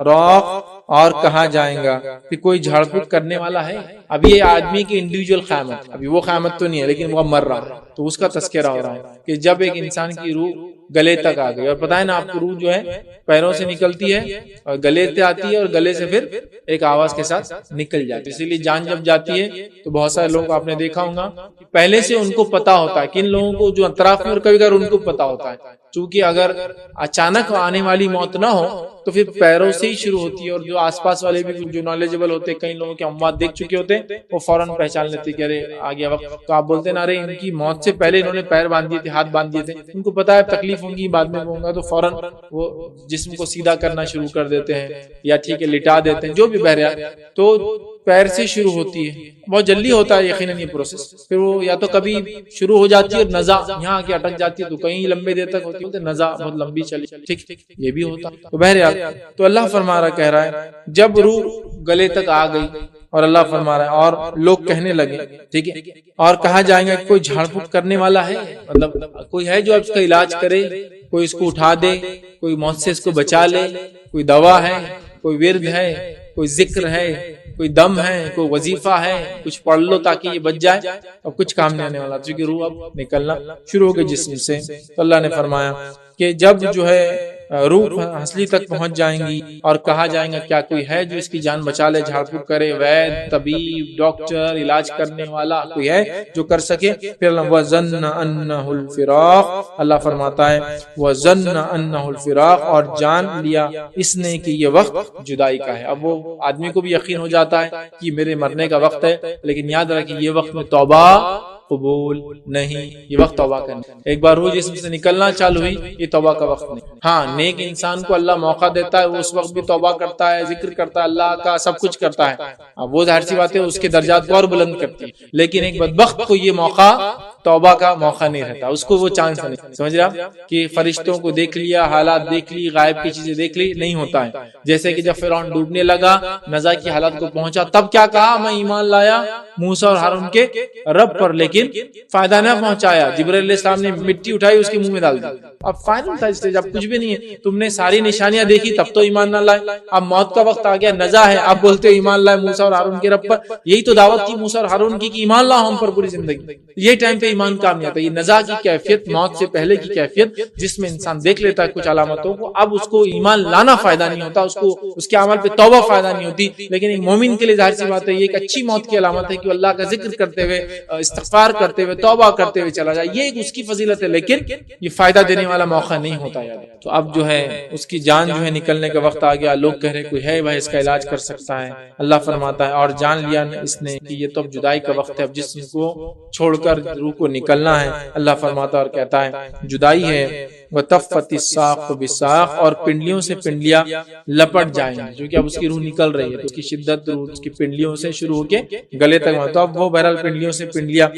راق، اور کہا جائیں گا کہ کوئی جھاڑ پھوک کرنے والا ہے۔ اب یہ آدمی کی انڈیویجول قیامت، ابھی وہ قیامت تو نہیں ہے لیکن وہ مر رہا ہے، تو اس کا تذکرہ ہو رہا ہے کہ جب ایک انسان کی روح گلے تک آ گئی، اور پتہ ہے نا آپ کو روح جو ہے پیروں سے نکلتی ہے اور گلے سے آتی ہے اور گلے سے پھر ایک آواز کے ساتھ نکل جاتی ہے۔ اسی لیے جان جب جاتی ہے تو بہت سارے لوگوں کو آپ نے دیکھا ہوگا پہلے سے ان کو پتا ہوتا ہے، کن لوگوں کو جو اطراف میں اور کبھی کبھار ان کو پتا ہوتا ہے، چونکہ اگر اچانک آنے والی موت نہ ہو تو پھر پیروں سے ہی شروع ہوتی ہے، اور جو آس پاس والے بھی جو نالجبل ہوتے ہیں، کئی لوگوں کے اموات دیکھ چکے ہوتے ہیں، وہ فوراً پہچان لیتے کہ ارے آ گیا وقت، تو آپ بولتے نا ارے ان کی موت سے پہلے انہوں نے پیر باندھ دیے تھے، ہاتھ باندھ دیے تھے، ان کو پتا ہے تکلیف ہوں گی بعد میں ہوگا، تو فوراً وہ جسم کو سیدھا کرنا شروع کر دیتے ہیں یا ٹھیک ہے لٹا دیتے ہیں، جو بھی بہرحال تو پیر سے شروع ہوتی ہے، بہت جلدی ہوتا ہے یقیناً یہ پروسیس، پھر وہ یا تو کبھی شروع ہو جاتی ہے اور نزا یہاں آ کے اٹک جاتی ہے، تو کہیں لمبے دیر تک ہوتی ہے نزا بہت لمبی چلی، ٹھیک یہ بھی ہوتا. تو بہرحال تو اللہ فرما رہا کہہ رہا ہے جب روح گلے تک آ گئی اور اللہ فرما رہا ہے اور لوگ کہنے لگے، ٹھیک ہے، اور کہا جائے گا کوئی جھاڑ پھوک کرنے والا ہے، مطلب کوئی ہے جو اب اس کا علاج کرے، کوئی اس کو اٹھا دے، کوئی موت سے اس کو بچا لے، کوئی دوا ہے، کوئی ورد ہے، کوئی ذکر ہے، کوئی دم ہے، کوئی وظیفہ ہے، کچھ پڑھ لو تاکہ یہ بچ جائے. اب کچھ کام نہیں آنے والا کیونکہ روح اب نکلنا شروع ہو گئی جسم سے. تو اللہ نے فرمایا کہ جب جو ہے روح ہنسلی تک پہنچ جائیں گی اور کہا جائے گا کیا کوئی ہے جو اس کی جان بچا لے، جھاڑ پھوک کرے، وید، طبیب، ڈاکٹر، علاج کرنے والا کوئی ہے جو کر سکے. پھر اللہ وَظَنَّ أَنَّهُ الْفِرَاقُ، اللہ فرماتا ہے وَظَنَّ أَنَّهُ الْفِرَاقُ، اور جان لیا اس نے کہ یہ وقت جدائی کا ہے. اب وہ آدمی کو بھی یقین ہو جاتا ہے کہ میرے مرنے کا وقت ہے، لیکن یاد رکھیں یہ وقت میں توبہ قبول نہیں، یہ وقت توبہ کرنے. ایک بار روح جسم سے نکلنا چالو ہوئی، یہ توبہ کا وقت نہیں. ہاں نیک انسان کو اللہ موقع دیتا ہے، وہ اس وقت بھی توبہ کرتا ہے، ذکر کرتا ہے، اللہ کا سب کچھ کرتا ہے. اب وہ ظاہر سی بات ہے اس کے درجات کو اور بلند کرتی ہے. لیکن ایک بدبخت کو یہ موقع توبہ کا موقع نہیں رہتا، اس کو وہ چانس نہیں. سمجھ رہا کہ فرشتوں کو دیکھ لیا، حالات دیکھ لی، غائب کی چیزیں دیکھ لی، نہیں ہوتا ہے. جیسے کہ جب فرعون ڈوبنے لگا، نزا کی حالت کو پہنچا، تب کیا کہا؟ میں ایمان لایا موسیٰ اور ہارون کے رب پر، لیکن فائدہ نہ پہنچایا. جبرائیل علیہ السلام نے مٹی اٹھائی اس کے منہ میں ڈال دی. اب فائدہ تھا اس سے جب کچھ بھی نہیں ہے، تم نے ساری نشانیاں دیکھی تب تو ایمان نہ لائے. اب موت کا وقت آ گیا، نزا ہے، اب بولتے ایمان لائے موسیٰ اور ہارون کے رب پر. یہی تو دعوت تھی موسیٰ اور ہارون کی کہ ایمان لاؤ ہم پر پوری زندگی. یہی ٹائم پہ ایمان کام نہیں آتا. یہ نزا کی کیفیت، موت سے پہلے کی کیفیت جس میں انسان دیکھ لیتا ہے کچھ علامتوں کو، اب اس کو ایمان لانا فائدہ نہیں ہوتا، اس کو اس کے عمل پہ توبہ فائدہ نہیں ہوتی. لیکن ایک مومن کے لیے ظاہر سی بات ہے یہ ایک اچھی موت کی علامت ہے کہ اللہ کا ذکر کرتے ہوئے، استغفار کرتے ہوئے، توبہ کرتے ہوئے چلا جائے. یہ ایک اس کی فضیلت ہے، لیکن یہ فائدہ دینے والا موقع نہیں ہوتا یاد. تو اب جو ہے اس کی جان جو ہے نکلنے کا وقت آ گیا. لوگ کہہ رہے کوئی ہے بھائی اس کا علاج کر سکتا ہے. اللہ فرماتا ہے اور جان لیا اس نے کہ یہ تو اب جدائی کا وقت ہے، اب جسم کو چھوڑ کر روح کو نکلنا ہے. اللہ فرماتا ہے اور کہتا ہے جدائی ہے. وَتَفَّتِ السَّاقُ بِالسَّاقِ، اور پنڈلیوں سے پنڈلیاں لپٹ جائیں گی، جو کہ اب اس کی روح نکل رہی ہے تو اس کی شدت روح اس کی پنڈلیوں سے شروع ہو کے گلے تک. تو اب وہ بہرحال پنڈلیوں سے پنڈلیاں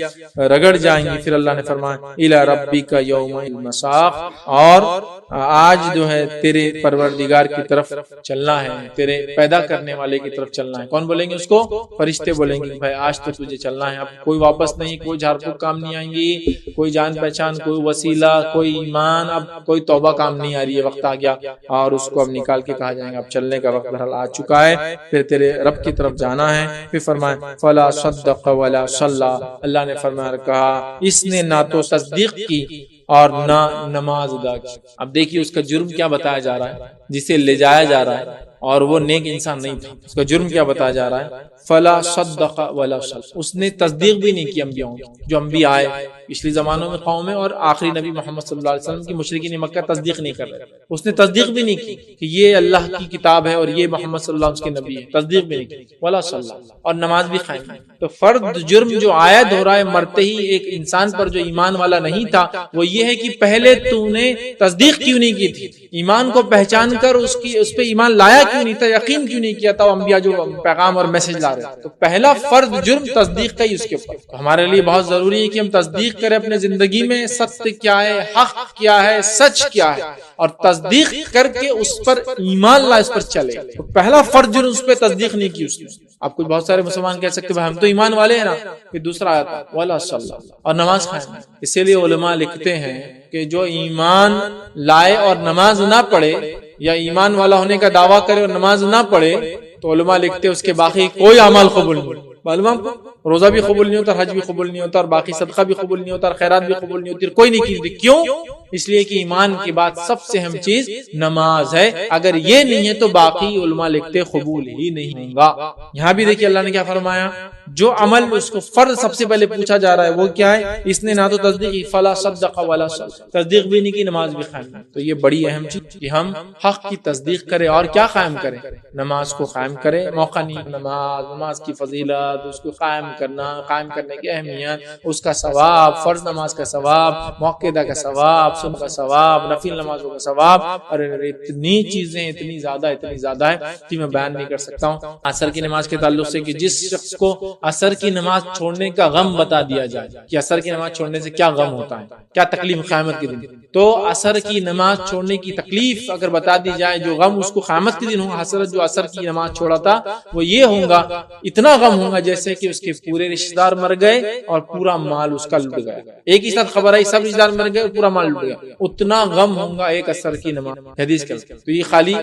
رگڑ جائیں گی. پھر اللہ نے فرمایا إِلَى رَبِّكَ يَوْمَ الْمَسَاقُ، اور آج جو ہے تیرے پروردگار کی طرف چلنا ہے، تیرے پیدا کرنے والے کی طرف چلنا ہے. کون بولیں گے اس کو؟ فرشتے بولیں گے بھائی آج تو تجھے چلنا ہے، اب کوئی واپس نہیں، کوئی جھاڑ پھوک کام نہیں آئیں گی، کوئی جان پہچان، کوئی وسیلہ، کوئی ایمان، اب کوئی توبہ کام نہیں آ رہی ہے. وقت آ گیا اور اس کو اب نکال کے کہا جائے گا اب چلنے کا وقت بہرحال آ چکا ہے، پھر تیرے رب کی طرف جانا ہے. پھر فرمایا فلا صدق ولا صلی، اللہ نے فرمایا کہا اس نے نہ تو تصدیق کی اور نہ نماز ادا کی. اب دیکھیے اس کا جرم کیا بتایا جا رہا ہے جسے لے جایا جا رہا ہے، اور وہ نیک انسان نہیں تھا. اس کا جرم کیا بتایا جا رہا ہے؟ فلا صدق ولا صلی، اس نے تصدیق بھی نہیں کی انبیاءوں کی. جو انبیاء آئے پچھلی زمانوں میں قوم میں، اور آخری نبی محمد صلی اللہ علیہ وسلم کی مشرکین مکہ تصدیق نہیں کر رہے، اس نے تصدیق بھی نہیں کی کہ یہ اللہ کی کتاب ہے اور یہ محمد صلی اللہ علیہ وسلم کے نبی ہے. تصدیق بھی نہیں کی. ولا صلی، اور نماز بھی قائم نہیں. تو فرد جرم جو آیا دہرائے مرتے ہی ایک انسان پر جو ایمان والا نہیں تھا، وہ یہ ہے کہ پہلے تو نے تصدیق کیوں نہیں کی تھی؟ ایمان کو پہچان کر اس پہ ایمان لایا کیوں نہیں تھا؟ یقین کیوں نہیں کیا تھا وہ انبیاء جو پیغام اور میسج لا رہے ہیں؟ تو پہلا فرض جرم تصدیق کا ہی اس کے اوپر. تو ہمارے لیے بہت ضروری ہے کہ ہم تصدیق کریں اپنے زندگی میں، ستیہ کیا ہے، حق کیا ہے، سچ کیا ہے، اور تصدیق کر کے اس پر ایمان لائے، اس پر چلے. تو پہلا فرض جرم اس پہ تصدیق نہیں کی اس نے. آپ کچھ بہت سارے مسلمان کہہ سکتے ہیں ہم تو ایمان والے ہیں نا. پھر دوسرا آتا ہے ولا صلی، اور نماز قائم. اسی لیے علماء لکھتے ہیں کہ جو ایمان لائے اور نماز نہ پڑھے، یا ایمان والا ہونے کا دعویٰ کرے اور نماز نہ پڑھے، تو علماء لکھتے ہیں اس کے باقی کوئی اعمال قبول نہیں. معلوم آپ کو روزہ بھی قبول نہیں ہوتا، حج بھی قبول نہیں ہوتا، اور باقی صدقہ بھی قبول نہیں ہوتا، اور خیرات بھی قبول نہیں ہوتی، کوئی نہیں کی. کیوں؟ اس لیے کہ ایمان کے بعد سب سے اہم چیز نماز ہے. اگر یہ نہیں ہے تو باقی علماء لکھتے قبول ہی نہیں ہوگا. یہاں بھی دیکھیے اللہ نے کیا فرمایا، جو عمل اس کو فرض سب سے پہلے پوچھا جا رہا ہے وہ کیا ہے؟ اس نے نہ تو تصدیق، فلا صدق ولا صلی، تصدیق بھی نہیں کی، نماز بھی قائم. تو یہ بڑی اہم چیز کہ ہم حق کی تصدیق کریں اور کیا قائم کریں؟ نماز کو قائم کریں. موقع نہیں، نماز کی فضیلت، اس کو قائم کرنا، قائم کرنے کی اہمیت، اس کا ثواب، فرض نماز کا ثواب، موقعہ کا ثواب، صبح کا ثواب، نفل نمازوں کا ثواب، اور اتنی چیزیں اتنی زیادہ ہے کہ میں بیان نہیں کر سکتا ہوں. عصر کی نماز کے تعلق سے کہ جس شخص کو عصر کی نماز چھوڑنے کا غم بتا دیا جائے کہ عصر کی نماز چھوڑنے سے کیا غم ہوتا ہے، کیا تکلیف قیامت کے دن، تو عصر کی نماز چھوڑنے کی تکلیف اگر بتا دی جائے، جو غم اس کو قیامت کے دن ہوگا، حضرت جو عصر کی نماز چھوڑا تھا وہ یہ ہوگا، اتنا غم ہوگا جیسے کہ اس کے پورے رشتہ دار مر گئے اور پورا مال اس کا لٹ گیا، ایک ہی ساتھ خبر آئی سب رشتہ دار مر گئے پورا مال لٹ گیا، اتنا غم ہوگا ایک عصر کی نماز حدیث کا۔ تو یہ خالی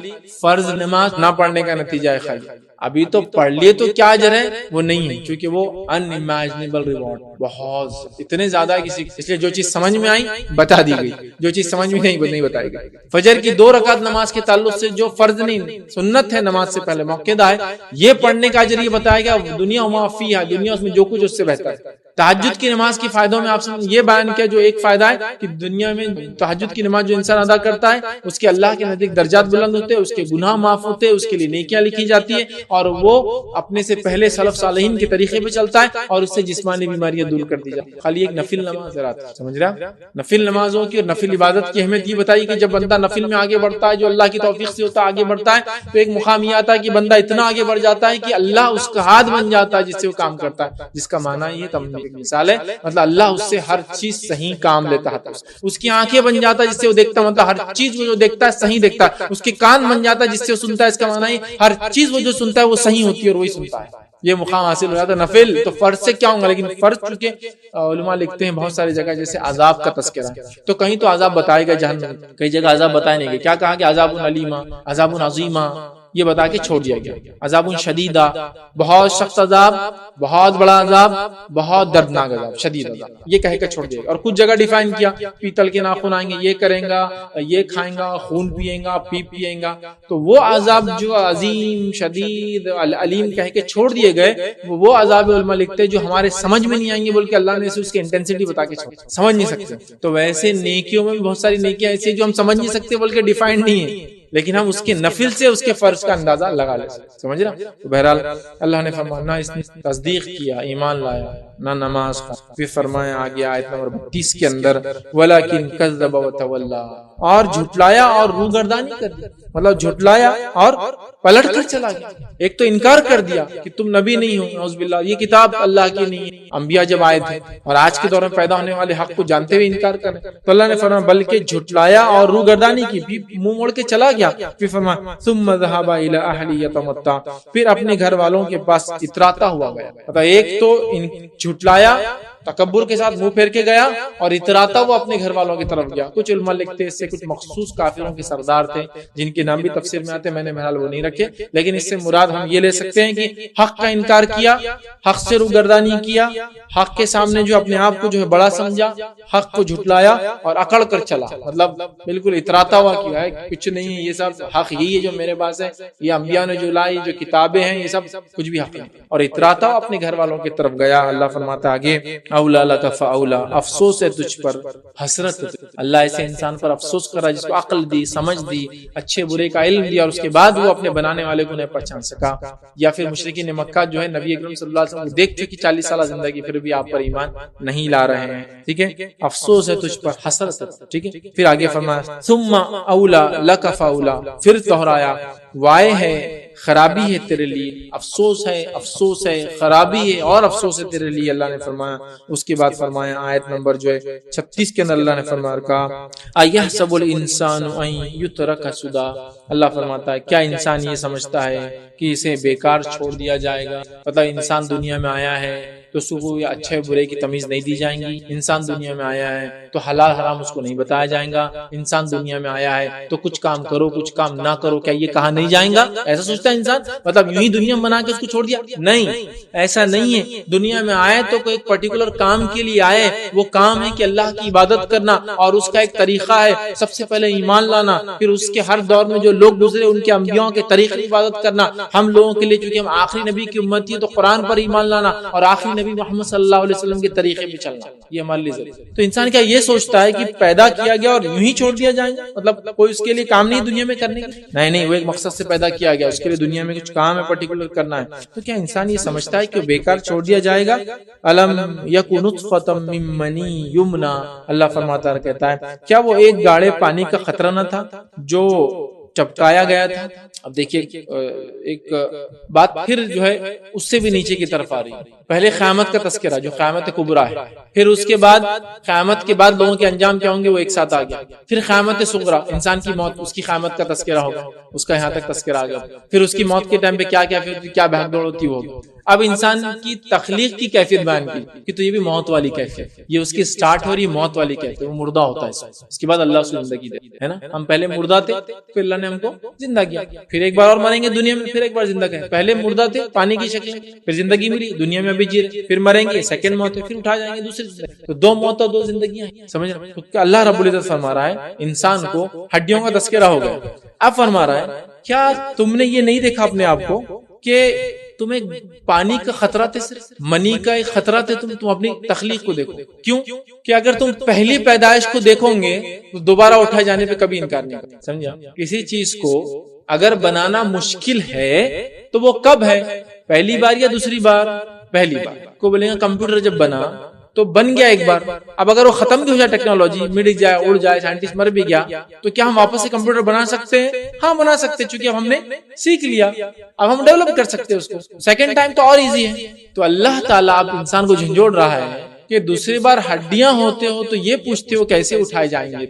فرض نماز نہ پڑھنے کا نتیجہ ہے، خالی ابھی تو پڑھ لیے تو کیا اجر ہے وہ نہیں ہے، کیونکہ وہ unimaginable ریوارڈ بہت اتنے زیادہ ہے کسی، اس لیے جو چیز سمجھ میں آئی بتا دی گئی، جو چیز سمجھ میں نہیں بتائی گئی۔ فجر کی 2 رکعت نماز کے تعلق سے جو فرض نہیں سنت ہے نماز سے پہلے موقع ہے، یہ پڑھنے کا اجر یہ بتایا گیا، دنیا وما فیہا، دنیا اس میں جو کچھ اس سے بہتر ہے۔ تہجد کی نماز کے فائدوں میں آپ سے یہ بیان کیا، جو ایک فائدہ ہے کہ دنیا میں تہجد کی نماز جو انسان ادا کرتا ہے اس کے اللہ کے نزدیک درجات بلند ہوتے ہیں، اس کے گناہ معاف ہوتے ہیں، اس کے لیے نیکیاں لکھی جاتی ہیں، اور وہ اپنے سے پہلے سلف صالحین کے طریقے پہ چلتا ہے اور اس سے جسمانی بیماریاں دور کر دی جاتی ہیں۔ خالی ایک نفل نماز سمجھ رہا، نفل نمازوں کی اور نفل عبادت کی اہمیت یہ بتائی کہ جب بندہ نفل میں آگے بڑھتا ہے، جو اللہ کی توفیق سے ہوتا ہے آگے بڑھتا ہے، تو ایک مقام یہ آتا ہے کہ بندہ اتنا آگے بڑھ جاتا ہے کہ اللہ اس کا ہاتھ بن جاتا ہے جس سے وہ کام کرتا ہے، جس کا معنی یہ ایک مثال ہے، مطلب اللہ اس سے ہر چیز صحیح کام لیتا ہے، اس کی آنکھیں بن جاتا ہے جس سے وہ دیکھتا ہے، مطلب ہر چیز وہ جو دیکھتا ہے صحیح دیکھتا ہے، اس کے کان بن جاتا ہے جس سے وہ سنتا ہے، اس کا معنی ہے ہر چیز وہ جو سنتا ہے وہ صحیح ہوتی ہے اور وہی سنتا ہے، یہ مقام حاصل ہو جاتا ہے۔ نفل تو فرض سے کیا ہوگا، لیکن فرض چونکہ علماء لکھتے ہیں بہت ساری جگہ جیسے عذاب کا تذکرہ، تو کہیں تو عذاب بتائے گا جہنم، کئی جگہ عذاب بتائے نہیں گئے، کیا کہا کہ عذاب علیمہ، عذاب عظیمہ، یہ بتا کے چھوڑ دیا گیا، عذاب شدیدہ، بہت سخت عذاب، بہت بڑا عذاب، بہت دردناک عذاب، شدید عذاب، یہ کہہ کے چھوڑ دیا گیا۔ اور کچھ جگہ ڈیفائن کیا، پیتل کے ناخن آئیں گے، یہ کریں گا، یہ کھائیں گا، خون پیئیں گا، پیئیں گا، تو وہ عذاب جو عظیم شدید علیم کہہ کے چھوڑ دیے گئے، وہ عذاب علماء لکھتے جو ہمارے سمجھ میں نہیں آئیں گے، بلکہ اللہ نے اس کی انٹینسٹی بتا کے سمجھ نہیں سکتے۔ تو ویسے نیکیوں میں بھی بہت ساری نیکیاں ایسی جو ہم سمجھ نہیں سکتے بلکہ ڈیفائنڈ نہیں ہے، لیکن ہم اس کے نفل سے اس کے فرض کا اندازہ لگا لیں، سمجھ رہا۔ تو بہرحال اللہ نے فرمایا نہ اس نے تصدیق کیا، ایمان لایا، نہ نماز کا، پھر فرمایا آگے آیت نمبر 32 کے اندر وَلَكِنْ كَذَّبَ وَتَوَلَّى، اور جھٹلایا اور روگردانی کر دی، مطلب جھٹلایا اور پلٹ کر چلا گیا۔ ایک تو انکار کر دیا کہ تم نبی نہیں ہو، نعوذ باللہ، یہ کتاب اللہ کی نہیں ہے، انبیاء جب آئے تھے اور آج کے دور میں پیدا ہونے والے حق کو جانتے ہوئے انکار کریں، تو اللہ نے فرمایا بلکہ جھٹلایا اور روگردانی کی، بھی منہ موڑ کے چلا گیا۔ پھر فرمایا ثم ذهب الى اهله يتمتع، پھر اپنے گھر والوں کے پاس اتراتا ہوا گیا، مطلب ایک تو جھٹلایا، تکبر کے ساتھ منہ پھیر کے گیا، اور اتراتا ہوا اپنے گھر والوں کی طرف گیا۔ کچھ علماء لکھتے ہیں اس سے کچھ مخصوص کافروں کے سردار تھے جن کے نام بھی تفسیر میں آتے ہیں، میں نے بہرحال وہ نہیں رکھے، لیکن اس سے مراد ہم یہ لے سکتے ہیں کہ حق کا انکار کیا، حق سے روگردانی کیا، حق کے سامنے جو اپنے آپ کو جو ہے بڑا سمجھا، حق کو جھٹلایا اور اکڑ کر چلا، مطلب بالکل اتراتا ہوا کیا ہے، کچھ نہیں ہے، یہ سب حق یہی ہے جو میرے پاس ہے، یہ انبیاء نے جو لائی، جو کتابیں ہیں، یہ سب کچھ بھی حق نہیں، اور اتراتا ہوا اپنے گھر والوں کی طرف گیا۔ اللہ فرماتا آگے اولا لک فاولا، افسوس ہے تجھ پر، حسرت، اللہ ایسے انسان پر افسوس کر رہا ہے جس کو عقل دی، سمجھ دی، اچھے برے کا علم دیا، اور اس کے بعد وہ اپنے بنانے والے کو نہیں پہچان سکا۔ یا پھر مشرکین مکہ جو ہے نبی اکرم صلی اللہ علیہ وسلم کو دیکھ چکی 40 سالہ زندگی، پھر بھی آپ پر ایمان نہیں لا رہے ہیں، ٹھیک ہے، افسوس ہے تجھ پر، حسرت، ٹھیک ہے۔ پھر آگے فرمایا ثم اولا لک فاولا، پھر دہرایا، وائے ہے، خرابی ہے تیرے لیے، افسوس ہے، خرابی ہے اور افسوس ہے تیرے لیے، اللہ نے فرمایا۔ اس کے بعد فرمایا آیت نمبر جو ہے 36 کے اندر اللہ نے فرمایا کہا ایحسب الانسان ان یترک سدی، اللہ فرماتا ہے کیا انسان یہ سمجھتا ہے کہ اسے بیکار چھوڑ دیا جائے گا، مطلب انسان دنیا میں آیا ہے تو صبح یا اچھے برے کی تمیز نہیں دی جائیں گی، انسان دنیا میں آیا ہے تو حلال حرام اس کو نہیں بتایا جائے گا، انسان دنیا میں آیا ہے تو کچھ کام کرو کچھ کام نہ کرو کیا یہ کہا نہیں جائیں گا، ایسا سوچتا ہے انسان، مطلب یوں ہی دنیا میں بنا کے اس کو چھوڑ دیا، نہیں، ایسا نہیں ہے، دنیا میں آئے تو کوئی ایک پرٹیکولر کام کے لیے آئے، وہ کام ہے کہ اللہ کی عبادت کرنا، اور اس کا ایک طریقہ ہے سب سے پہلے ایمان لانا، پھر اس کے ہر دور میں جو لوگ گزرے ان کے انبیاء کے طریقے عبادت کرنا، ہم لوگوں کے لیے چونکہ ہم آخری نبی کی امتی ہے تو قرآن پر ایمان لانا، اور آخری نبی محمد صلی اللہ علیہ وسلم کے طریقے پہ چلنا، یہ ہمارے لیے ضروری ہے۔ تو انسان کیا یہ سوچتا ہے کہ پیدا کیا گیا اور یوں ہی چھوڑ دیا جائے گا، مطلب کوئی اس کے لیے کام نہیں دنیا میں کرنے کا، نہیں، وہ ایک مقصد سے پیدا کیا گیا، اس کے لیے دنیا میں کچھ کام ہے پرٹیکولر کرنا ہے، تو کیا انسان یہ سمجھتا ہے کہ بیکار چھوڑ دیا جائے گا؟ الم یکن نطفۃ من منی یمنا، اللہ فرماتا ہے کہتا ہے کیا وہ ایک گاڑے پانی کا قطرہ نہ تھا جو چپکایا گیا تھا. اب دیکھیے ایک بات پھر جو ہے اس سے بھی نیچے کی طرف آ رہی ہے. پہلے قیامت کا تذکرہ جو قیامت کبریٰ ہے، پھر اس کے بعد قیامت کے بعد لوگوں کے انجام کیا ہوں گے وہ ایک ساتھ آ گیا. پھر قیامت صغریٰ، انسان کی موت، اس کی قیامت کا تذکرہ ہوگا، اس کا یہاں تک تذکرہ آ گیا. پھر اس کی موت کے ٹائم پہ کیا بھاگ دوڑ ہوتی ہوگی. اب انسان کی تخلیق کی کیفیت بیان کی کہ تو یہ بھی موت والی کیفیت، یہ اس کی سٹارٹ ہو رہی ہے موت والی کیفیت. وہ مردہ ہوتا ہے، اس کے بعد اللہ اس کو زندگی دے ہے نا. ہم پہلے مردہ تھے، پھر اللہ نے ہم کو زندہ کیا. پھر ایک بار اور مریں گے دنیا میں، پھر ایک بار زندہ کریں. پہلے مردہ تھے پانی کی شکل میں، پھر زندگی ملی دنیا میں ابھی جی رہے، پھر مریں گے سیکنڈ موت ہے، پھر اٹھا جائیں گے دوسری زندگی. تو دو موت اور دو زندگیاں ہیں. سمجھ رہے ہیں؟ اللہ رب العزت فرما رہا ہے انسان کو ہڈیوں کا تذکرہ ہو گیا. اب فرما رہا ہے کیا تم نے یہ نہیں دیکھا اپنے آپ کو کہ تمہیں پانی کا خطرہ تھے، صرف منی کا ایک خطرہ تھے. تم اپنی تخلیق کو دیکھو. کیوں کہ اگر تم پہلی پیدائش کو دیکھو گے تو دوبارہ اٹھائے جانے پہ کبھی انکار نہیں کرتے. سمجھا؟ کسی چیز کو اگر بنانا مشکل ہے تو وہ کب ہے؟ پہلی بار یا دوسری بار؟ پہلی بار. کو بولیں گے کمپیوٹر جب بنا تو بن گیا ایک بار، اب اگر وہ ختم بھی ہو جائے، ٹیکنالوجی مٹ جائے، اڑ جائے، سائنٹسٹ مر بھی گیا، تو کیا ہم واپس سے کمپیوٹر بنا سکتے ہیں؟ ہاں بنا سکتے، چونکہ اب ہم نے سیکھ لیا، اب ہم ڈیولپ کر سکتے ہیں اس کو. سیکنڈ ٹائم تو اور ایزی ہے. تو اللہ تعالیٰ اب انسان کو جھنجھوڑ رہا ہے کہ دوسری بار ہڈیاں ہوتے ہو تو یہ پوچھتے ہو کیسے اٹھائے جائیں گے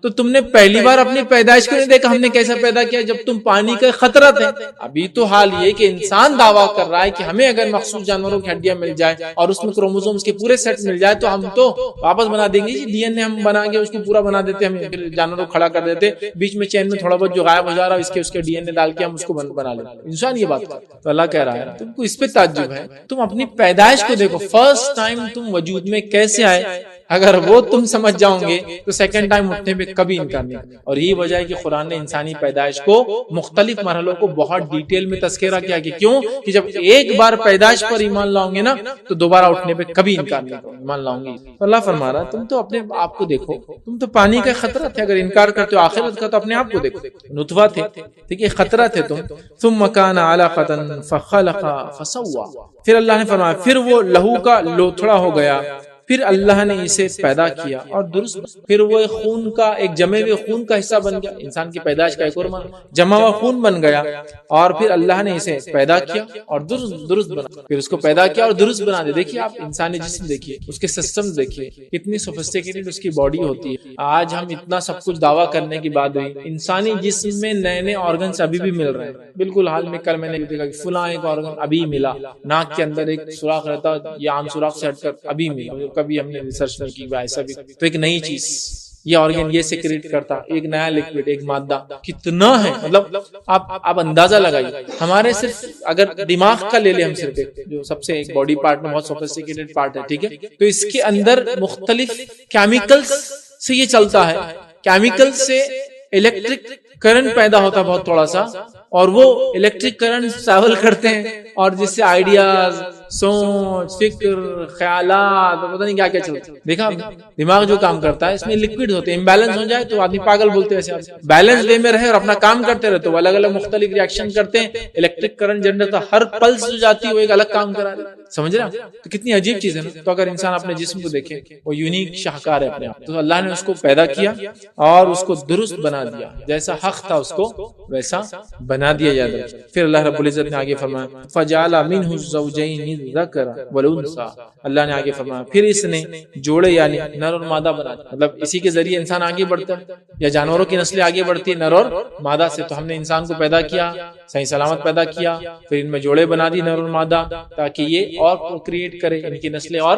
تو تم نے پہلی بار اپنی پیدائش کو نہیں دیکھا ہم نے کیسا پیدا کیا جب تم پانی کا خطرہ تھے. ابھی تو حال یہ کہ انسان دعویٰ کر رہا ہے کہ ہمیں اگر مخصوص جانوروں کی ہڈیاں مل جائے اور اس میں کروموزومز کے پورے سیٹ مل جائے تو ہم تو واپس بنا دیں گے. ڈی این اے ہم بنا کے اس کو پورا بنا دیتے، ہم جانوروں کو کھڑا کر دیتے، بیچ میں چین میں تھوڑا بہت جو غائب ہو جا رہا ہے اس کے ڈی این اے ڈال کے ہم اس کو بنا لیتے. انسان یہ بات تو اللہ کہہ رہا ہے تم کو اس پہ تعجب ہے. تم اپنی پیدائش کو دیکھو، فرسٹ ٹائم تم وجود میں کیسے آئے. اگر وہ تم سمجھ جاؤ گے تو سیکنڈ ٹائم اٹھنے پہ کبھی انکار نہیں. اور یہی وجہ ہے کہ قرآن نے انسانی پیدائش کو مختلف مرحلوں کو بہت ڈیٹیل میں تذکرہ کیا کہ کیوں کہ جب ایک بار پیدائش پر ایمان لاؤ گے نا تو دوبارہ اٹھنے پہ کبھی انکار نہیں کرو، ایمان لاؤ گے. اللہ فرما رہا تم تو اپنے آپ کو دیکھو، تم تو پانی کا خطرہ تھے، اگر انکار کرتے ہو آخرت کا تو اپنے آپ کو دیکھو. نطفہ تھے، ٹھیک ہے، خطرہ تھے تم. ثم كان علقة فخلق فسوى. پھر اللہ نے فرمایا پھر وہ لہو کا لوتھڑا ہو گیا، پھر اللہ نے اسے پیدا کیا اور درست. پھر وہ خون کا ایک جمے ہوئے خون کا حصہ بن گیا. انسان کی پیدائش کا ایک اور معنی جمع ہوا خون بن گیا. اور پھر اللہ نے اسے پیدا کیا اور درست بنا. پھر اس کو پیدا کیا اور درست بنا دیا. دیکھیے آپ انسانی جسم دیکھیے، اس کے سسٹم دیکھیے، کتنی سوفسٹیکیٹڈ اس کی باڈی ہوتی ہے. آج ہم اتنا سب کچھ دعویٰ کرنے کے بعد بھی انسانی جسم میں نئے نئے آرگنس ابھی بھی مل رہے ہیں. بالکل حال میں کل میں نے دیکھا کہ فلاں ایک آرگن ابھی ملا، ناک کے اندر ایک سوراخ رہتا یا عام سوراخ سے ہٹ کر ابھی ملا. کبھی ہم نے ریسرچ نہیں کی ایسا بھی تو ایک نئی چیز یہ آرگن یہ سیکریٹ کرتا، ایک نیا لکوڈ، ایک مادہ کتنا ہے. مطلب آپ اندازہ لگائیے. ہمارے صرف اگر دماغ کا لے لیں ہم صرف جو سب سے ایک باڈی پارٹ میں بہت سوفسٹیکیٹڈ پارٹ ہے، ٹھیک ہے، تو اس کے اندر مختلف کیمیکلز سے یہ چلتا ہے. کیمیکل سے الیکٹرک کرنٹ پیدا ہوتا ہے بہت تھوڑا سا، اور وہ الیکٹرک کرنٹ ٹریول کرتے ہیں اور جس سے آئیڈیاز، سوچ، فکر، خیالات، پتہ نہیں کیا کیا چلتا ہے. دیکھا دماغ جو کام کرتا ہے اس میں لکوڈ ہوتے ہیں، امبیلنس ہو جائے تو آدمی پاگل بولتے ہیں. ایسے بیلنس وے میں رہے اور اپنا کام کرتے رہے تو وہ الگ الگ مختلف ریاکشن کرتے ہیں. الیکٹرک کرنٹ جنریٹ ہوتا ہے، ہر پلس جو جاتی ہے وہ ایک الگ کام کرا رہی ہے. سمجھ رہے ہیں؟ تو کتنی عجیب چیز ہے نا. تو اگر انسان اپنے جسم کو دیکھے وہ یونیک شاہکار ہے اپنے آپ. تو اللہ نے اس کو پیدا کیا اور اس کو درست بنا دیا، جیسا حق تھا اس کو ویسا بنا دیا جاتا. پھر اللہ رب العزت نے آگے فرمایا فجعل منه الزوجين الذكر والانثى. اللہ نے آگے فرمایا پھر اس نے جوڑے یعنی نر اور مادہ بنا دیا. مطلب اسی کے ذریعے انسان آگے بڑھتا ہے یا جانوروں کی نسلیں آگے بڑھتی ہے نر اور مادہ سے. تو ہم نے انسان کو پیدا کیا، صحیح سلامت پیدا کیا، پھر ان میں جوڑے بنا دی نر اور مادہ تاکہ یہ اور کریٹ کرے، ان کی نسلیں اور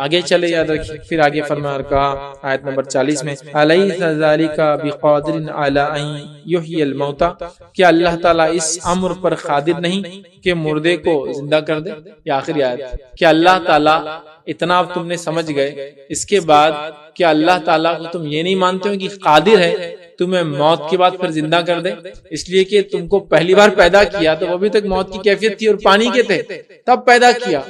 آگے چلے. یاد رکھیے پھر آگے فرمایا کہا آیت نمبر 40 میں الیس ذالک بقادر علی ان یحیی الموتى. کیا اللہ تعالیٰ اس امر پر قادر نہیں کہ مردے کو زندہ کر دے؟ یہ آخری آیت. کیا اللہ تعالیٰ اتنا اب تم نے سمجھ گئے، اس کے بعد کیا اللہ تعالیٰ کو تم یہ نہیں مانتے ہو کہ قادر ہے تمہیں موت کے بعد پھر زندہ کر دے؟ اس لیے کہ تم کو پہلی بار پیدا کیا تو وہ بھی تک موت کی کیفیت تھی اور پانی کے تھے، تب پیدا کیا.